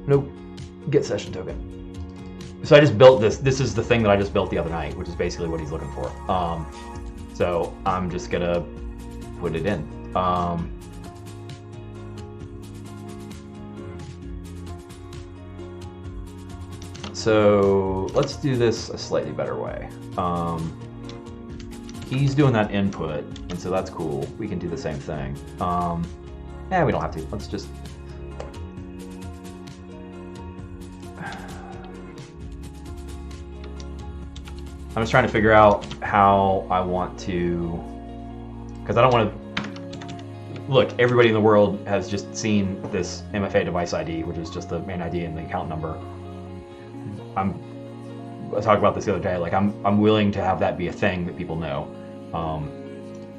Nope, get session token. So I just built this. This is the thing that I just built the other night, which is basically what he's looking for. So I'm just gonna put it in. So let's do this a slightly better way. He's doing that input, and so that's cool. We can do the same thing. We don't have to. Let's just... I'm just trying to figure out how I want to... Because I don't want to... Look, everybody in the world has just seen this MFA device ID, which is just the main ID and the account number. I talked about this the other day. Like, I'm willing to have that be a thing that people know,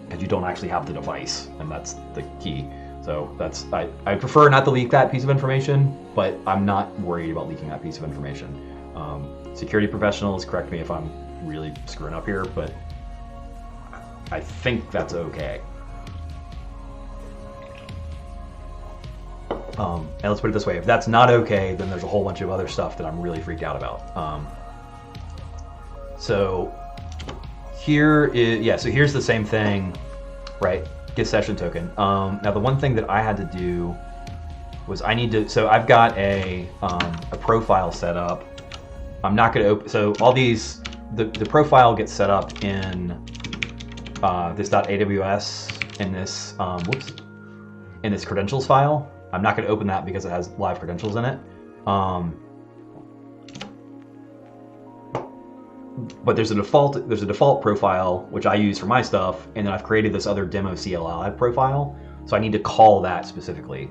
because you don't actually have the device, and that's the key. So that's I prefer not to leak that piece of information, but I'm not worried about leaking that piece of information. Security professionals, correct me if I'm really screwing up here, but I think that's okay. And let's put it this way, if that's not okay, then there's a whole bunch of other stuff that I'm really freaked out about. So here is, yeah, so here's the same thing, right? Get session token. Now the one thing that I had to do was I need to, so I've got a profile set up. I'm not going to open, so all these, the profile gets set up in this .aws in this, in this credentials file. I'm not going to open that because it has live credentials in it. But there's a default profile which I use for my stuff, and then I've created this other demo CLI profile. So I need to call that specifically.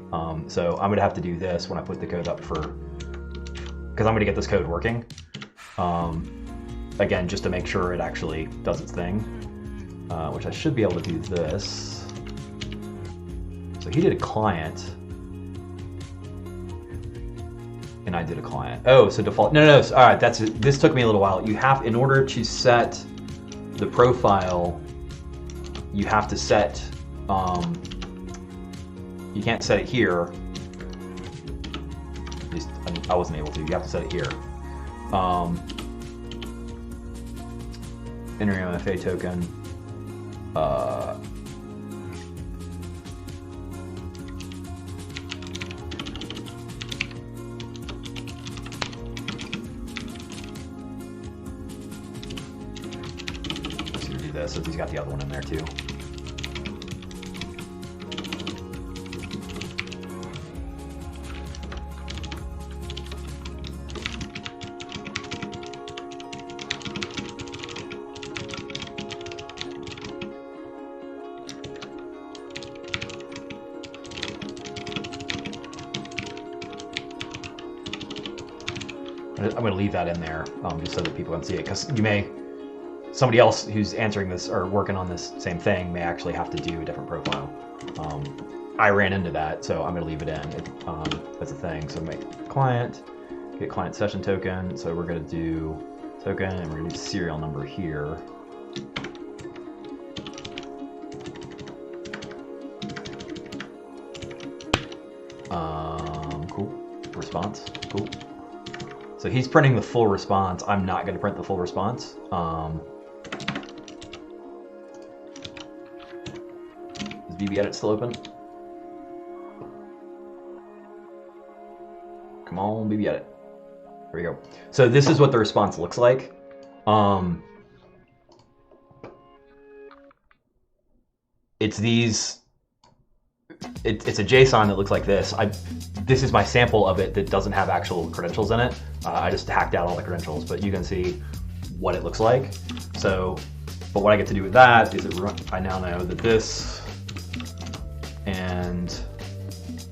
So I'm going to have to do this when I put the code up for, because I'm going to get this code working. Again, just to make sure it actually does its thing, which I should be able to do this. So he did a client. And I did a client. Oh, so default. No. All right, that's it. This took me a little while. You have, in order to set the profile, you have to set. You can't set it here. At least I wasn't able to. You have to set it here. Enter MFA token. So he's got the other one in there too. I'm going to leave that in there just so that people can see it, because you may... Somebody else who's answering this or working on this same thing may actually have to do a different profile. I ran into that, so I'm going to leave it in as a thing. So make client, get client session token. So we're going to do token, and we're going to do serial number here. Cool. Response. Cool. So he's printing the full response. I'm not going to print the full response. Is BBEdit still open? Come on, BBEdit. There we go. So this is what the response looks like. it's these. It's a JSON that looks like this. This is my sample of it that doesn't have actual credentials in it. I just hacked out all the credentials, but you can see what it looks like. So, but what I get to do with that is I now know that this, and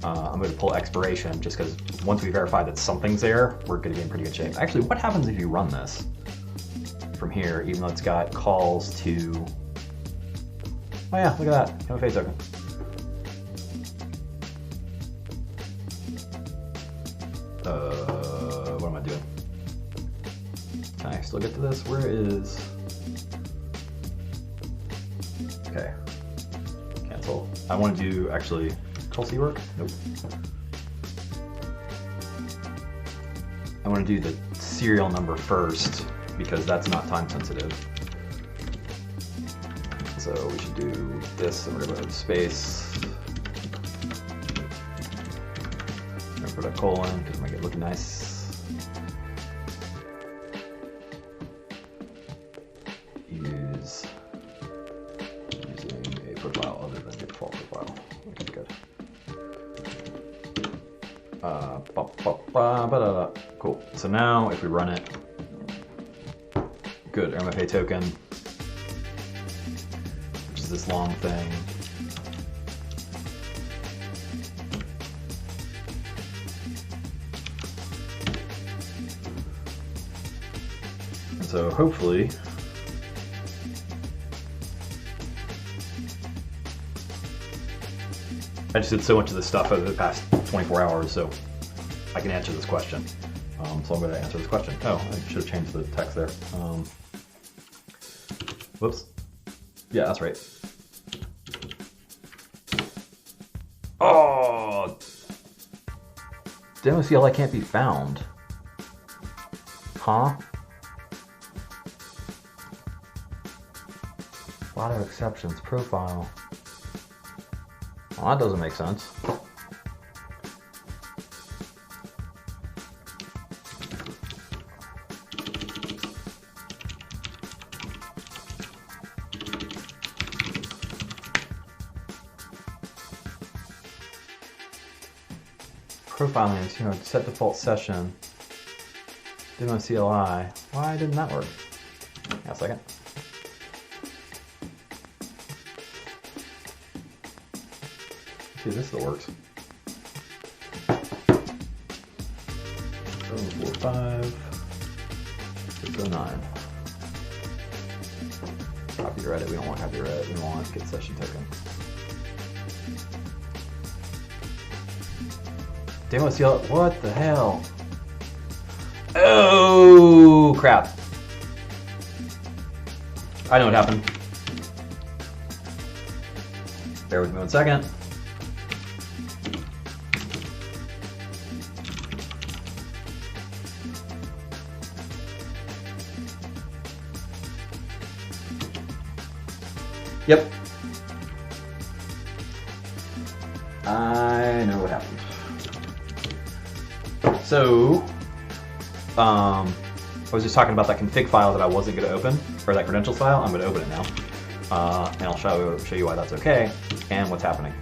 I'm going to pull expiration just because once we verify that something's there, we're going to be in pretty good shape. Actually, what happens if you run this from here, even though it's got calls to, oh yeah, look at that, MFA token. What am I doing? Can I still get to this? Where is, okay, cancel. I want to do, actually, Control-C work? Nope. I want to do the serial number first because that's not time sensitive. So we should do this, and we're going to space. Put a colon because it might get looking nice. Using a profile other than the default profile. Okay, good. Cool. So now if we run it, good, MFA token, which is this long thing. So hopefully, I just did so much of this stuff over the past 24 hours, so I can answer this question. So I'm going to answer this question. Oh, I should have changed the text there. Whoops. Yeah, that's right. Oh! Demo CLI can't be found. Huh? A lot of exceptions. Profile. Well, that doesn't make sense. Profile names, set default session. Demo CLI. Why didn't that work? Yeah, a second. See, this still works. 745 609. Copyright. We don't want copyright. We want get session token. Demo CLI. What the hell? Oh crap! I know what happened. Bear with me 1 second. Yep. I know what happened. So, I was just talking about that config file that I wasn't going to open, or that credentials file. I'm going to open it now, and I'll show you why that's okay and what's happening.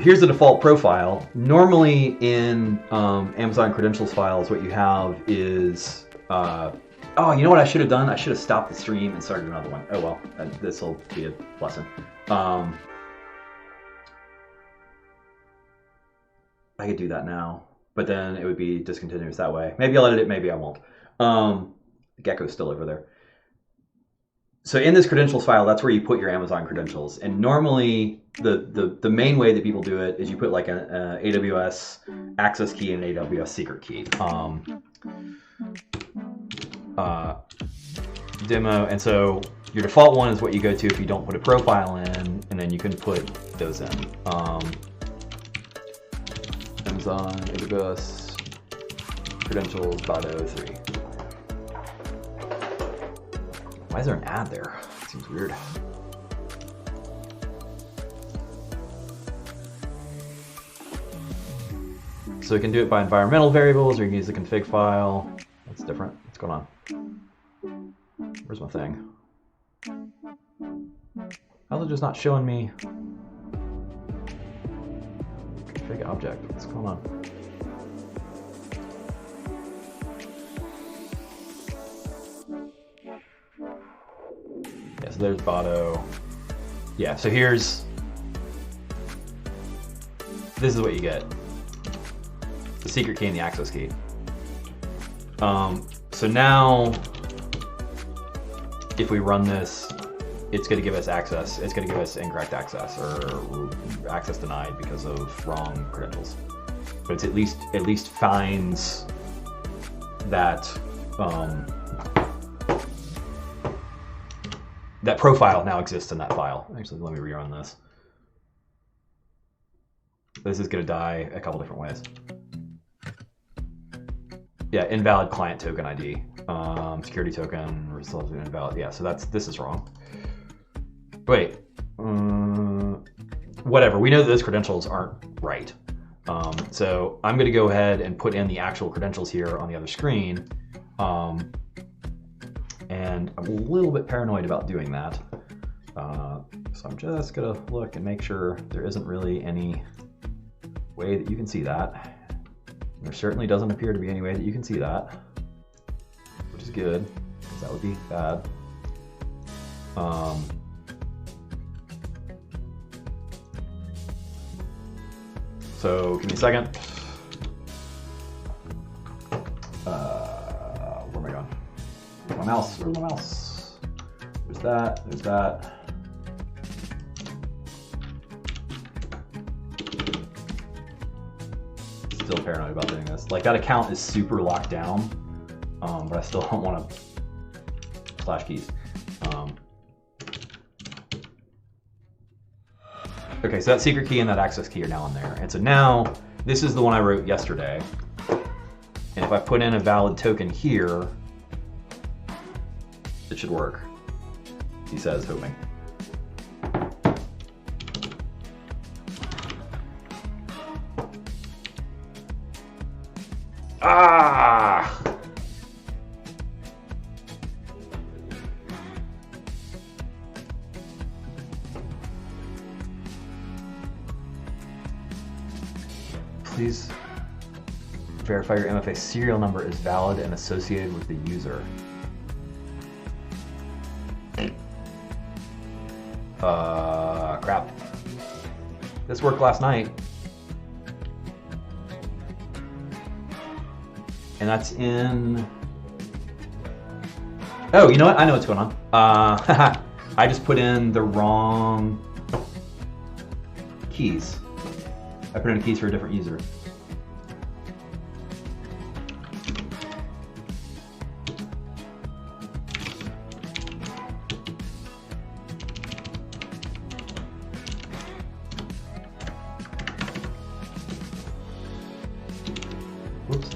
Here's the default profile. Normally in Amazon credentials files, what you have is oh, you know what I should have done? I should have stopped the stream and started another one. Oh well, this will be a lesson. I could do that now, but then it would be discontinuous that way. Maybe I'll edit it, maybe I won't. Gecko's still over there. So in this credentials file, that's where you put your Amazon credentials. And normally, the main way that people do it is you put like an AWS access key and an AWS secret key. Demo, and so your default one is what you go to if you don't put a profile in, and then you can put those in. Amazon AWS credentials.03. Why is there an ad there? It seems weird. So we can do it by environmental variables, or you can use the config file. That's different. What's going on? Where's my thing? How's it just not showing me config object? What's going on? Yeah, so there's Botto. Yeah, so this is what you get. The secret key and the access key. So now, if we run this, it's going to give us access. It's going to give us incorrect access or access denied because of wrong credentials. But it's at least finds that that profile now exists in that file. Actually, let me rerun this. This is going to die a couple different ways. Yeah, invalid client token ID, security token results in invalid. Yeah, so this is wrong. Wait, whatever. We know that those credentials aren't right. So I'm going to go ahead and put in the actual credentials here on the other screen. And I'm a little bit paranoid about doing that. So I'm just going to look and make sure there isn't really any way that you can see that. There certainly doesn't appear to be any way that you can see that, which is good, because that would be bad. So give me a second. Where am I going? Where's my mouse? Where's my mouse? There's that. There's that. Still paranoid about doing this. Like, that account is super locked down, but I still don't want to slash keys. Okay, so that secret key and that access key are now in there. And so now, this is the one I wrote yesterday. And if I put in a valid token here, it should work. He says, hoping. Ah! Please verify your MFA serial number is valid and associated with the user. Crap. This worked last night. And that's in... Oh, you know what? I know what's going on. I just put in the wrong keys. I put in keys for a different user. Whoops.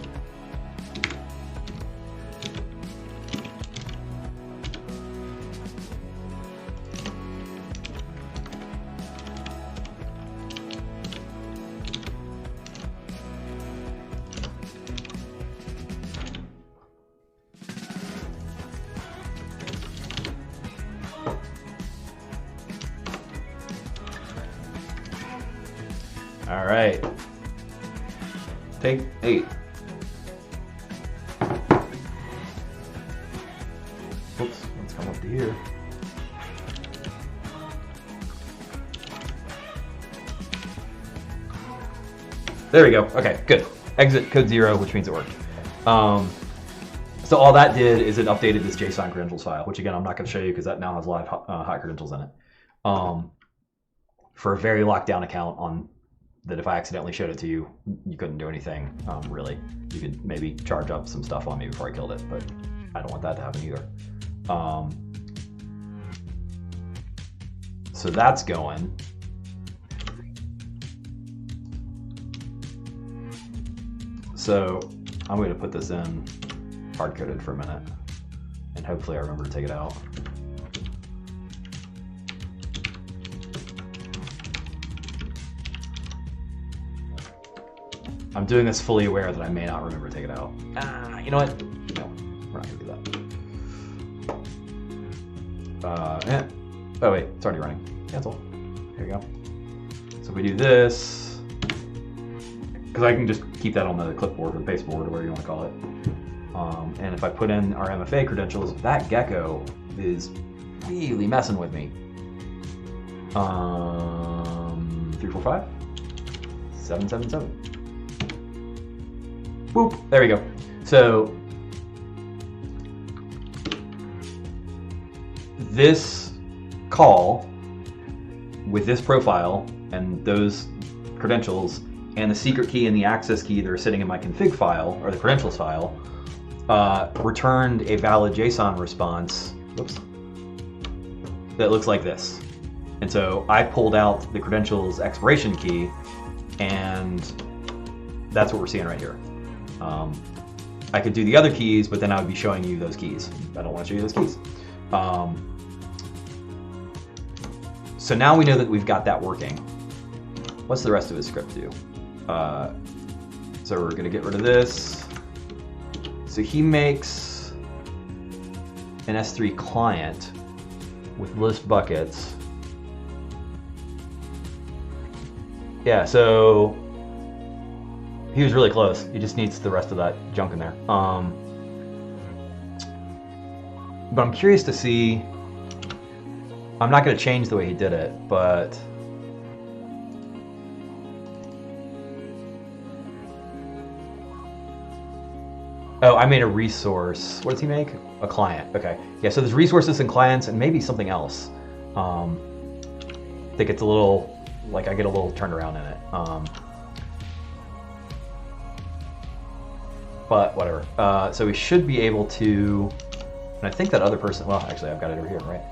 All right. Take 8. Oops, let's come up to here. There we go. Okay, good. Exit code 0, which means it worked. So all that did is it updated this JSON credentials file, which again, I'm not going to show you because that now has live hot credentials in it. For a very locked down account on that if I accidentally showed it to you, you couldn't do anything, really. You could maybe charge up some stuff on me before I killed it, but I don't want that to happen either. So that's going. So I'm going to put this in hard-coded for a minute, and hopefully I remember to take it out. I'm doing this fully aware that I may not remember to take it out. You know what? No, we're not going to do that. Oh wait, it's already running. cancel. There you go. So if we do this, because I can just keep that on the clipboard or the baseboard or whatever you want to call it. And if I put in our MFA credentials, that gecko is really messing with me. 345 777. Boop. There we go. So this call with this profile and those credentials and the secret key and the access key that are sitting in my config file or the credentials file returned a valid JSON response. Whoops. That looks like this. And so I pulled out the credentials expiration key, and that's what we're seeing right here. I could do the other keys, but then I would be showing you those keys. I don't want to show you those keys. So now we know that we've got that working. What's the rest of his script do? So we're going to get rid of this. So he makes an S3 client with list buckets. Yeah, so he was really close. He just needs the rest of that junk in there. But I'm curious to see. I'm not going to change the way he did it, but oh, I made a resource. What does he make? A client. Okay. Yeah, so there's resources and clients and maybe something else. I think it's a little, like I get a little turned around in it. But whatever. So we should be able to, and I think that other person, well, actually I've got it over here, right?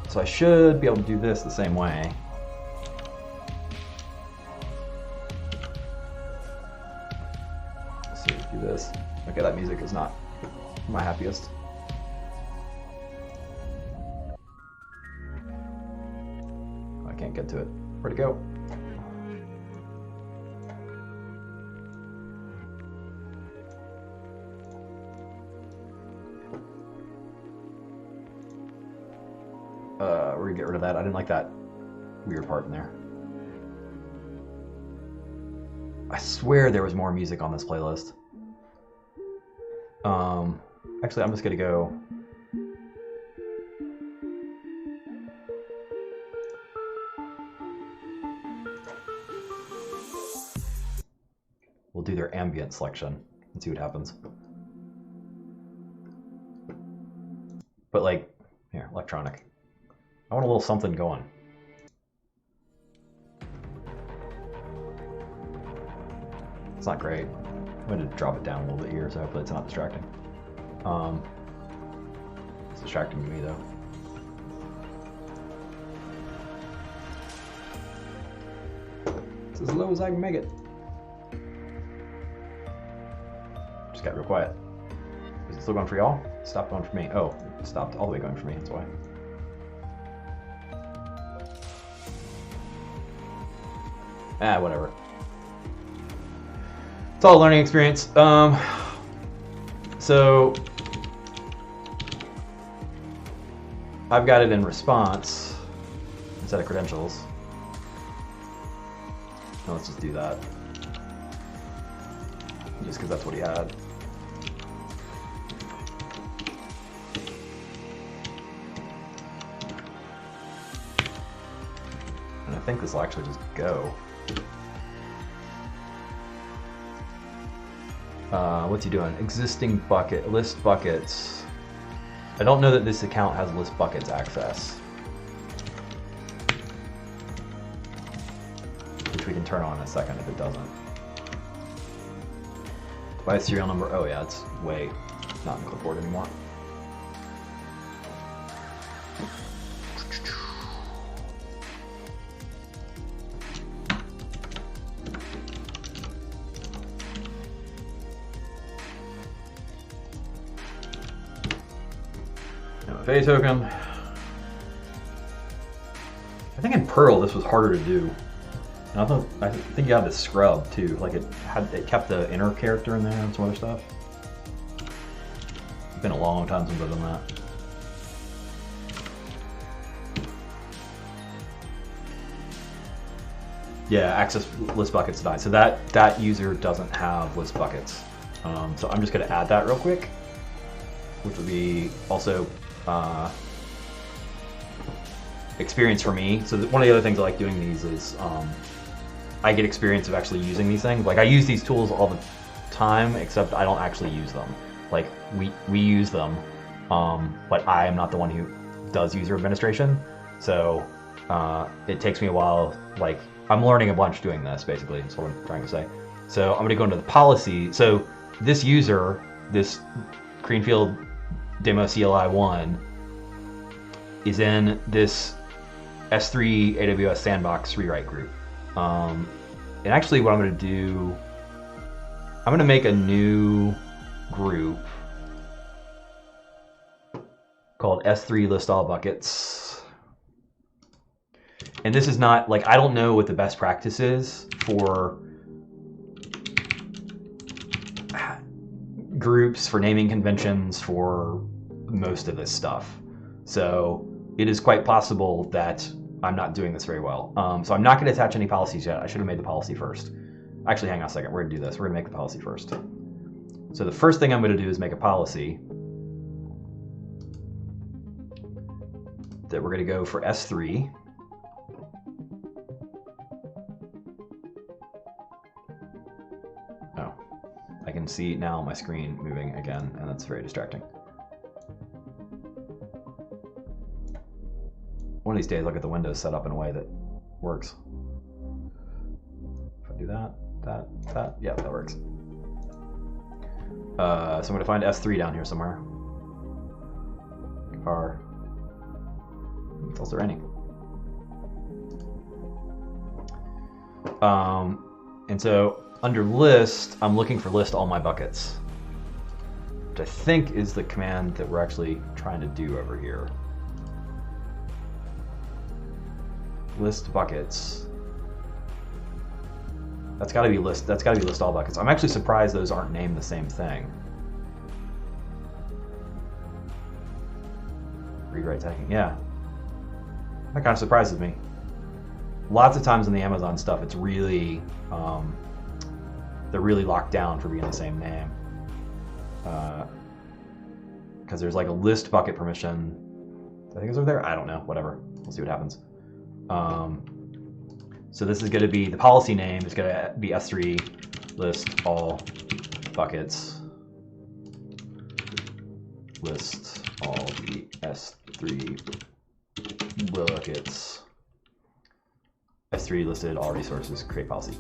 So I should be able to do this the same way. Let's see, do this. Okay, that music is not my happiest. I can't get to it. Where'd it go? We're gonna get rid of that. I didn't like that weird part in there. I swear there was more music on this playlist. Actually, I'm just gonna go. We'll do their ambient selection and see what happens. But like, here, electronic. I want a little something going. It's not great. I'm going to drop it down a little bit here, so hopefully it's not distracting. It's distracting to me though. It's as low as I can make it. Just got real quiet. Is it still going for y'all? Stopped going for me. Oh, it stopped all the way going for me, that's why. Ah, whatever. It's all a learning experience. So I've got it in response instead of credentials. Now let's just do that. Just because that's what he had. And I think this will actually just go. What's he doing? Existing bucket, list buckets. I don't know that this account has list buckets access, which we can turn on in a second if it doesn't. By serial number, oh yeah, it's way not in the clipboard anymore. MFA token. I think in Perl this was harder to do. And I think you had to scrub too. Like it kept the inner character in there and some other stuff. It's been a long time since I've done that. Yeah, access list buckets denied. So that user doesn't have list buckets. So I'm just going to add that real quick, which would be also experience for me. So one of the other things I like doing these is I get experience of actually using these things. Like I use these tools all the time, except I don't actually use them. Like we use them, but I am not the one who does user administration. So it takes me a while. Like I'm learning a bunch doing this, basically. That's what I'm trying to say. So I'm going to go into the policy. So this user, this Greenfield demo CLI1, is in this S3 AWS Sandbox rewrite group. And actually what I'm going to do, I'm going to make a new group called S3 list all buckets. And this is not, like, I don't know what the best practice is for groups, for naming conventions, for most of this stuff. So it is quite possible that I'm not doing this very well. So I'm not going to attach any policies yet. I should have made the policy first. Actually, hang on a second. We're going to do this. We're going to make the policy first. So the first thing I'm going to do is make a policy that we're going to go for S3. Oh, I can see now my screen moving again, and that's very distracting. One of these days, I'll get the windows set up in a way that works. If I do that, yeah, that works. So I'm going to find S3 down here somewhere. Car. It's also raining. And so under list, I'm looking for list all my buckets, which I think is the command that we're actually trying to do over here. List buckets. That's got to be list. That's got to be list all buckets. I'm actually surprised those aren't named the same thing. Read-write tagging. Yeah, that kind of surprises me. Lots of times in the Amazon stuff, it's really they're really locked down for being the same name. Because there's like a list bucket permission. I think it's over there. I don't know. Whatever. We'll see what happens. So this is going to be, the policy name is going to be S3 list all buckets. List all the S3 buckets. S3 listed all resources, create policy.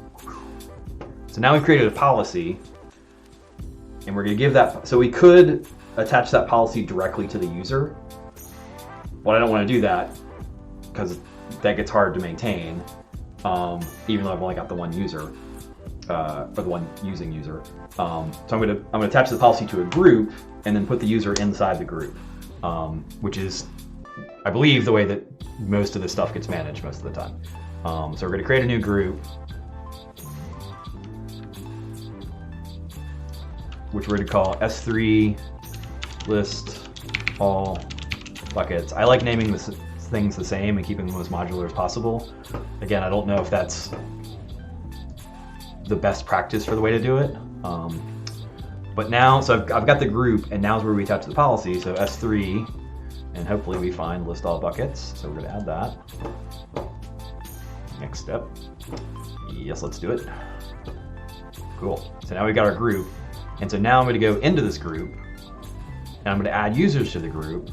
So now we've created a policy, and we're going to give that, so we could attach that policy directly to the user, but I don't want to do that because that gets hard to maintain, even though I've only got the one user, or the one using user. So I'm gonna attach the policy to a group and then put the user inside the group, which is, I believe, the way that most of this stuff gets managed most of the time. So we're gonna create a new group, which we're gonna call S3 list all buckets. I like naming this things the same and keeping them as modular as possible. Again, I don't know if that's the best practice for the way to do it. But now, so I've got the group, and now is where we attach the policy. So S3, and hopefully we find list all buckets. So we're going to add that. Next step. Yes, let's do it. Cool. So now we've got our group. And so now I'm going to go into this group, and I'm going to add users to the group.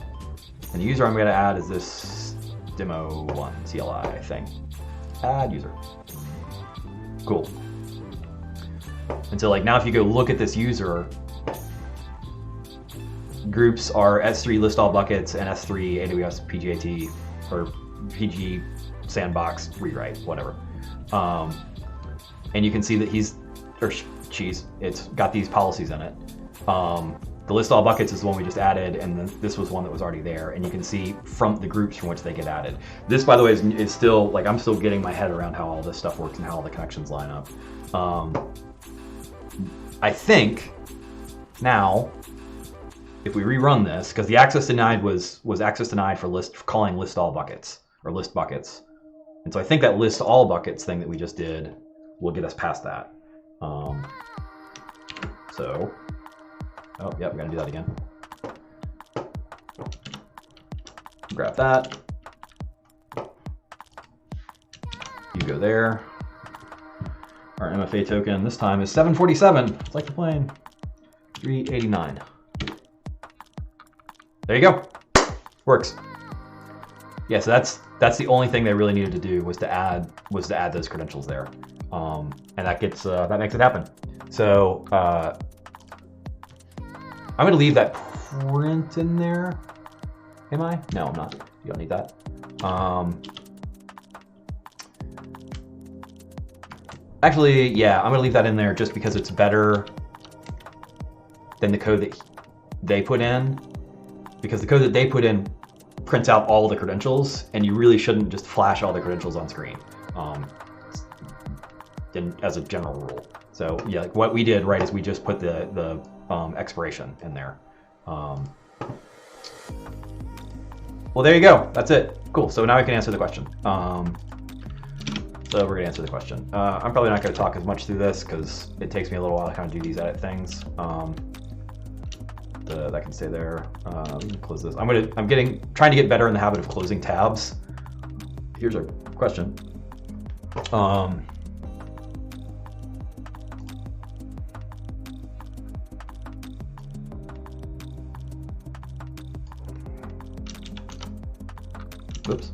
And the user I'm going to add is this demo1 CLI thing. Add user. Cool. And so like now if you go look at this user, groups are S3 list all buckets and S3 AWS PGAT or PG sandbox rewrite, whatever. And you can see that it's got these policies in it. The list all buckets is the one we just added, and then this was one that was already there, and you can see from the groups from which they get added. This, by the way, is still, like, I'm still getting my head around how all this stuff works and how all the connections line up. I think now, if we rerun this, because the access denied was access denied for calling list all buckets, or list buckets. And so I think that list all buckets thing that we just did will get us past that. So, oh, yep, we gotta do that again. Grab that. You go there. Our MFA token this time is 747. It's like the plane. 389. There you go. Works. Yeah, so that's the only thing they really needed to do was to add those credentials there, and that makes it happen. So I'm going to leave that print in there. Am I? No, I'm not. You don't need that. Actually, yeah, I'm going to leave that in there just because it's better than the code that they put in, because the code that they put in prints out all the credentials, and you really shouldn't just flash all the credentials on screen, as a general rule. So yeah, like what we did, right, is we just put the expiration in there. Well, there you go. That's it. Cool. So now I can answer the question. So we're gonna answer the question. I'm probably not gonna talk as much through this because it takes me a little while to kind of do these edit things. That can stay there. Close this. I'm trying to get better in the habit of closing tabs. Here's our question. Oops.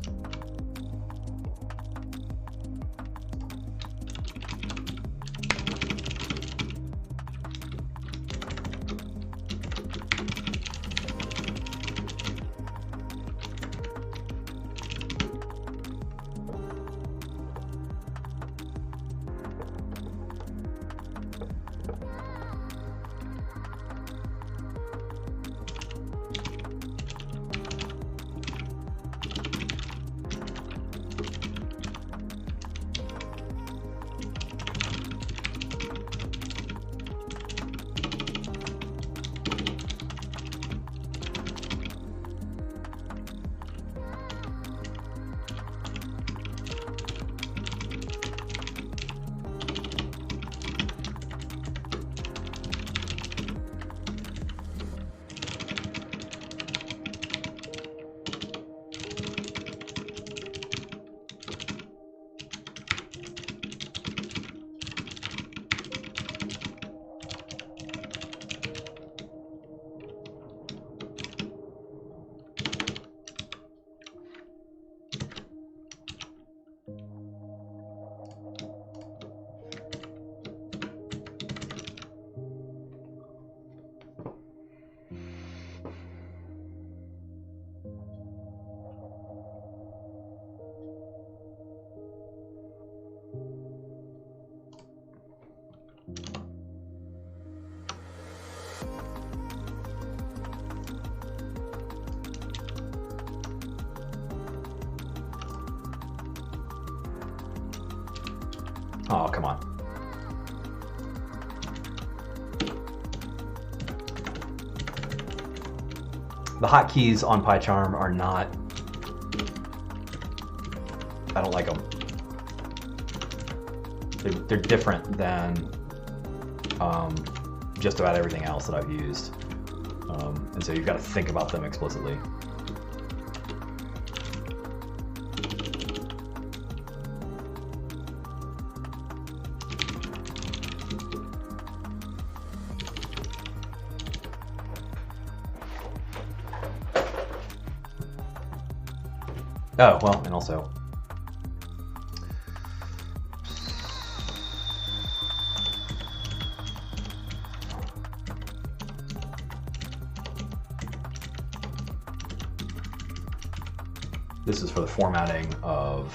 Oh, come on. The hotkeys on PyCharm are not, I don't like them. They're different than just about everything else that I've used. And so you've got to think about them explicitly. Oh, well, and also, this is for the formatting of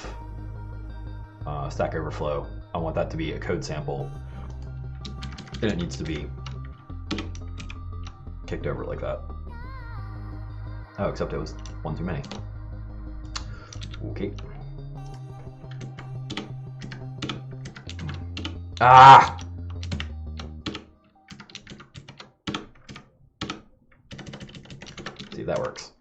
Stack Overflow. I want that to be a code sample, and it needs to be kicked over like that. Oh, except it was one too many. Okay. Ah! See if that works.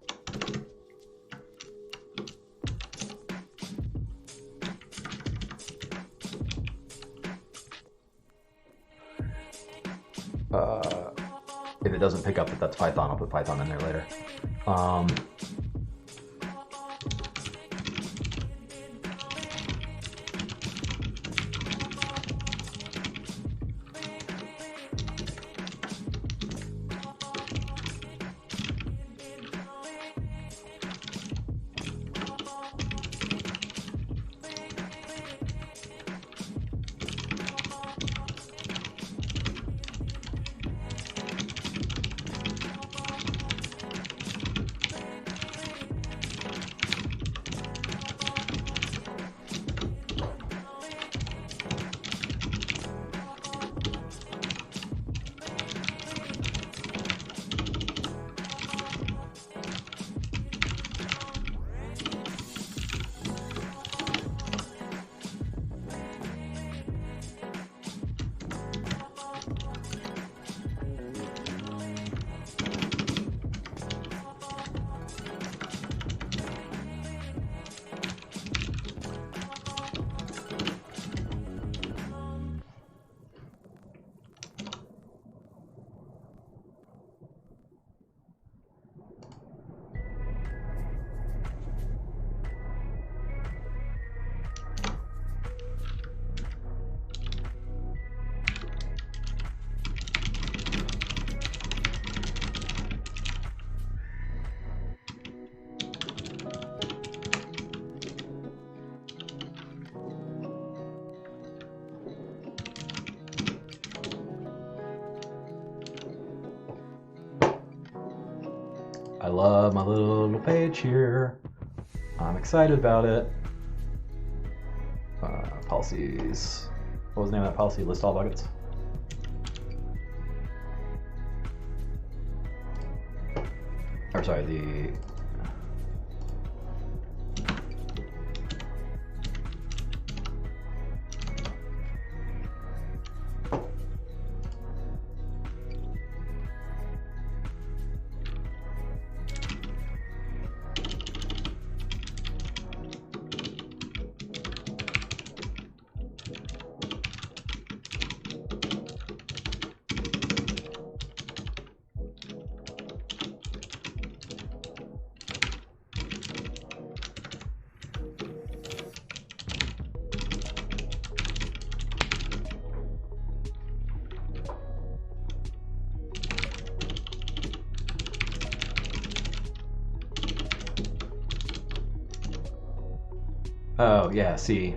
doesn't pick up that that's Python, I'll put Python in there later. I love my little page here. I'm excited about it. Policies. What was the name of that policy? List all buckets. Or sorry, the oh yeah, see.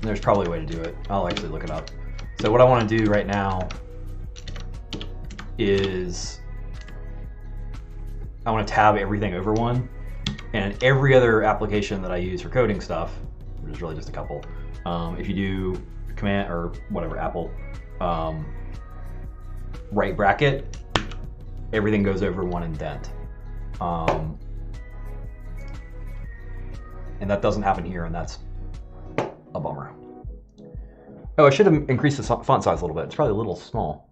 There's probably a way to do it. I'll actually look it up. So what I want to do right now is I want to tab everything over one, and every other application that I use for coding stuff, which is really just a couple, if you do command or whatever, Apple, right bracket, everything goes over one indent. And that doesn't happen here, and that's a bummer. Oh, I should have increased the font size a little bit. It's probably a little small.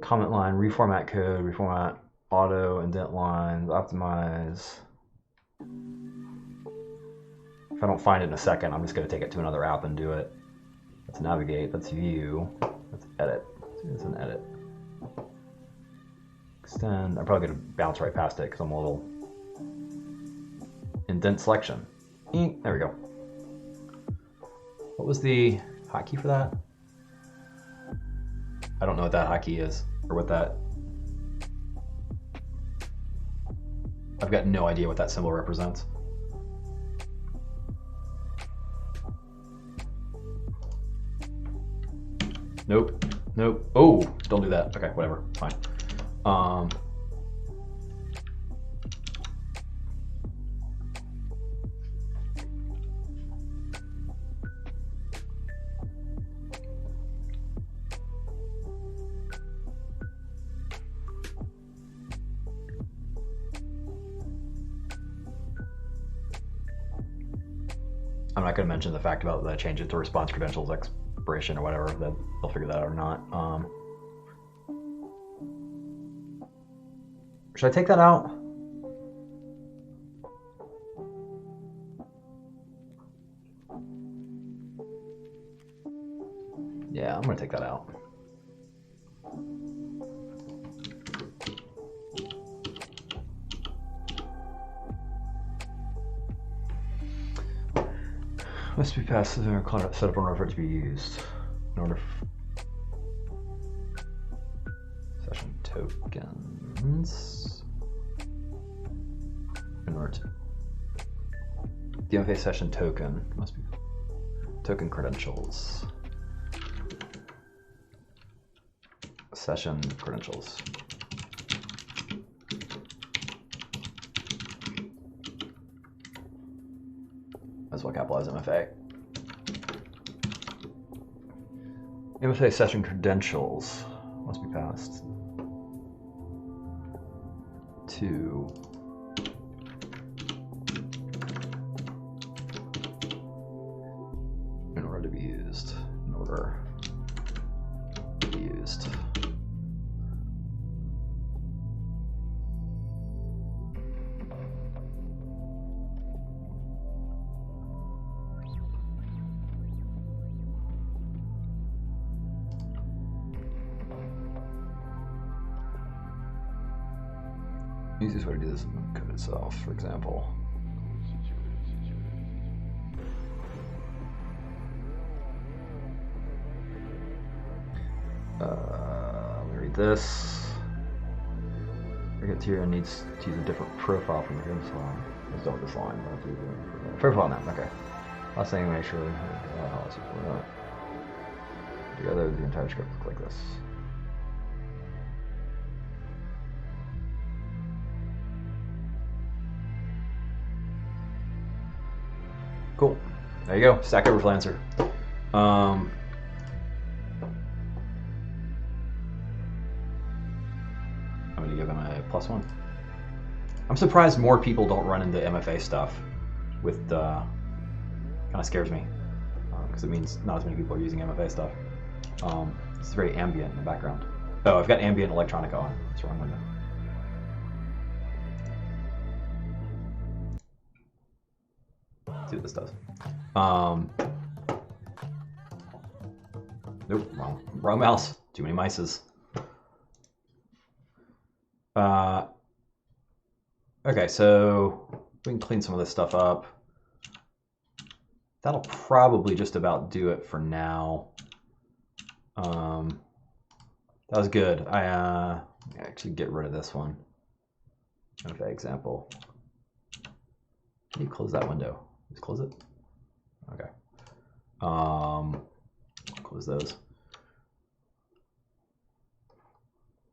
Comment line, reformat code, reformat auto, indent lines, optimize. If I don't find it in a second, I'm just going to take it to another app and do it. Let's navigate, let's view, let's edit. It's an edit. Extend, I'm probably going to bounce right past it because I'm a little indent selection. There we go. What was the hotkey for that? I don't know what that hotkey is, or what that... I've got no idea what that symbol represents. Nope, nope. Oh, don't do that. Okay, whatever, fine. I'm not going to mention the fact about that I changed it to response credentials expiration or whatever, that they'll figure that out or not. Should I take that out? Yeah, I'm gonna take that out. Must be passed in a setup in order for it to be used. In order session tokens. In order to the MFA session token must be token credentials. Session credentials. As well capitalize MFA. MFA session credentials must be passed to in order to be used. In order to be used. Easiest way to do this is the code itself, for example. Let me read this. Target tier needs to use a different profile from the game slide. Let's don't this line. Profile now, okay. Last thing, make sure together the entire script look like this. Cool. There you go. Stack Overflow answer. I'm going to give him a +1. I'm surprised more people don't run into MFA stuff with kind of scares me because it means not as many people are using MFA stuff. It's very ambient in the background. Oh, I've got ambient electronica on. That's the wrong window. See what this does. Nope, wrong mouse. Too many mices. Okay, so we can clean some of this stuff up. That'll probably just about do it for now. That was good. I actually get rid of this one. Okay, example. Can you close that window? Just close it. Okay. Close those.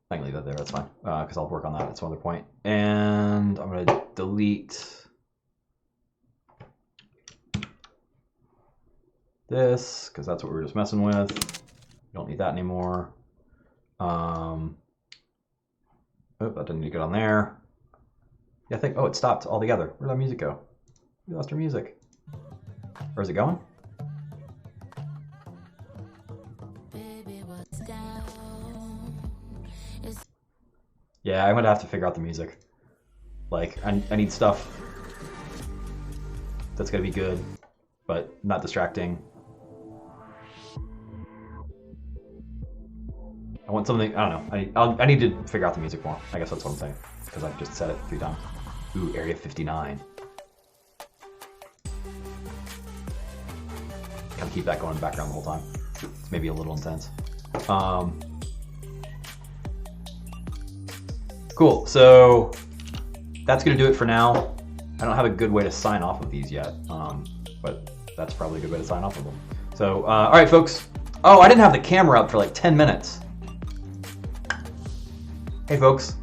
I can leave that there. That's fine. Because I'll work on that at some other point. And I'm going to delete this because that's what we were just messing with. We don't need that anymore. Oh, that didn't need to get on there. Yeah, I think. Oh, it stopped altogether. Where'd that music go? We lost our music. Where's it going? Yeah, I'm gonna have to figure out the music. Like, I need stuff that's gonna be good, but not distracting. I want something, I don't know. I need to figure out the music more. I guess that's what I'm saying, because I've just said it 3 times. Ooh, Area 59. Kind of keep that going in the background the whole time. It's maybe a little intense. Cool, so that's gonna do it for now. I don't have a good way to sign off of these yet, but that's probably a good way to sign off of them. So, all right, folks. Oh, I didn't have the camera up for like 10 minutes. Hey, folks.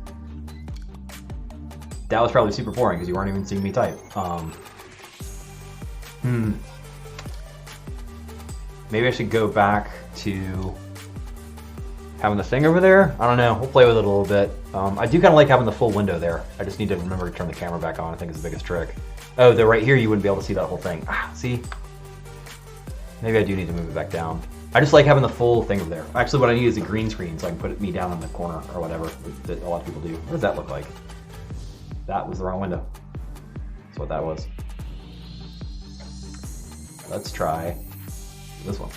That was probably super boring because you weren't even seeing me type. Maybe I should go back to having the thing over there. I don't know. We'll play with it a little bit. I do kind of like having the full window there. I just need to remember to turn the camera back on. I think is the biggest trick. Oh, they're right here. You wouldn't be able to see that whole thing. Ah, see? Maybe I do need to move it back down. I just like having the full thing over there. Actually, what I need is a green screen so I can put me down in the corner or whatever that a lot of people do. What does that look like? That was the wrong window. That's what that was. Let's try this one.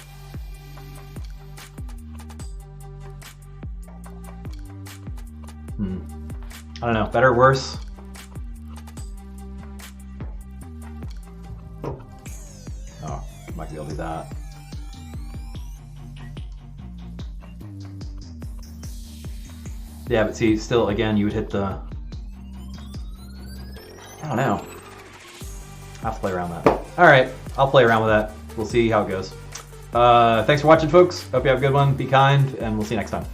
I don't know, better or worse? Oh, I'm not gonna be able to do that. Yeah, but see, still, again, you would hit the... I don't know. I'll have to play around with that. All right, I'll play around with that. We'll see how it goes. Thanks for watching, folks. Hope you have a good one. Be kind, and we'll see you next time.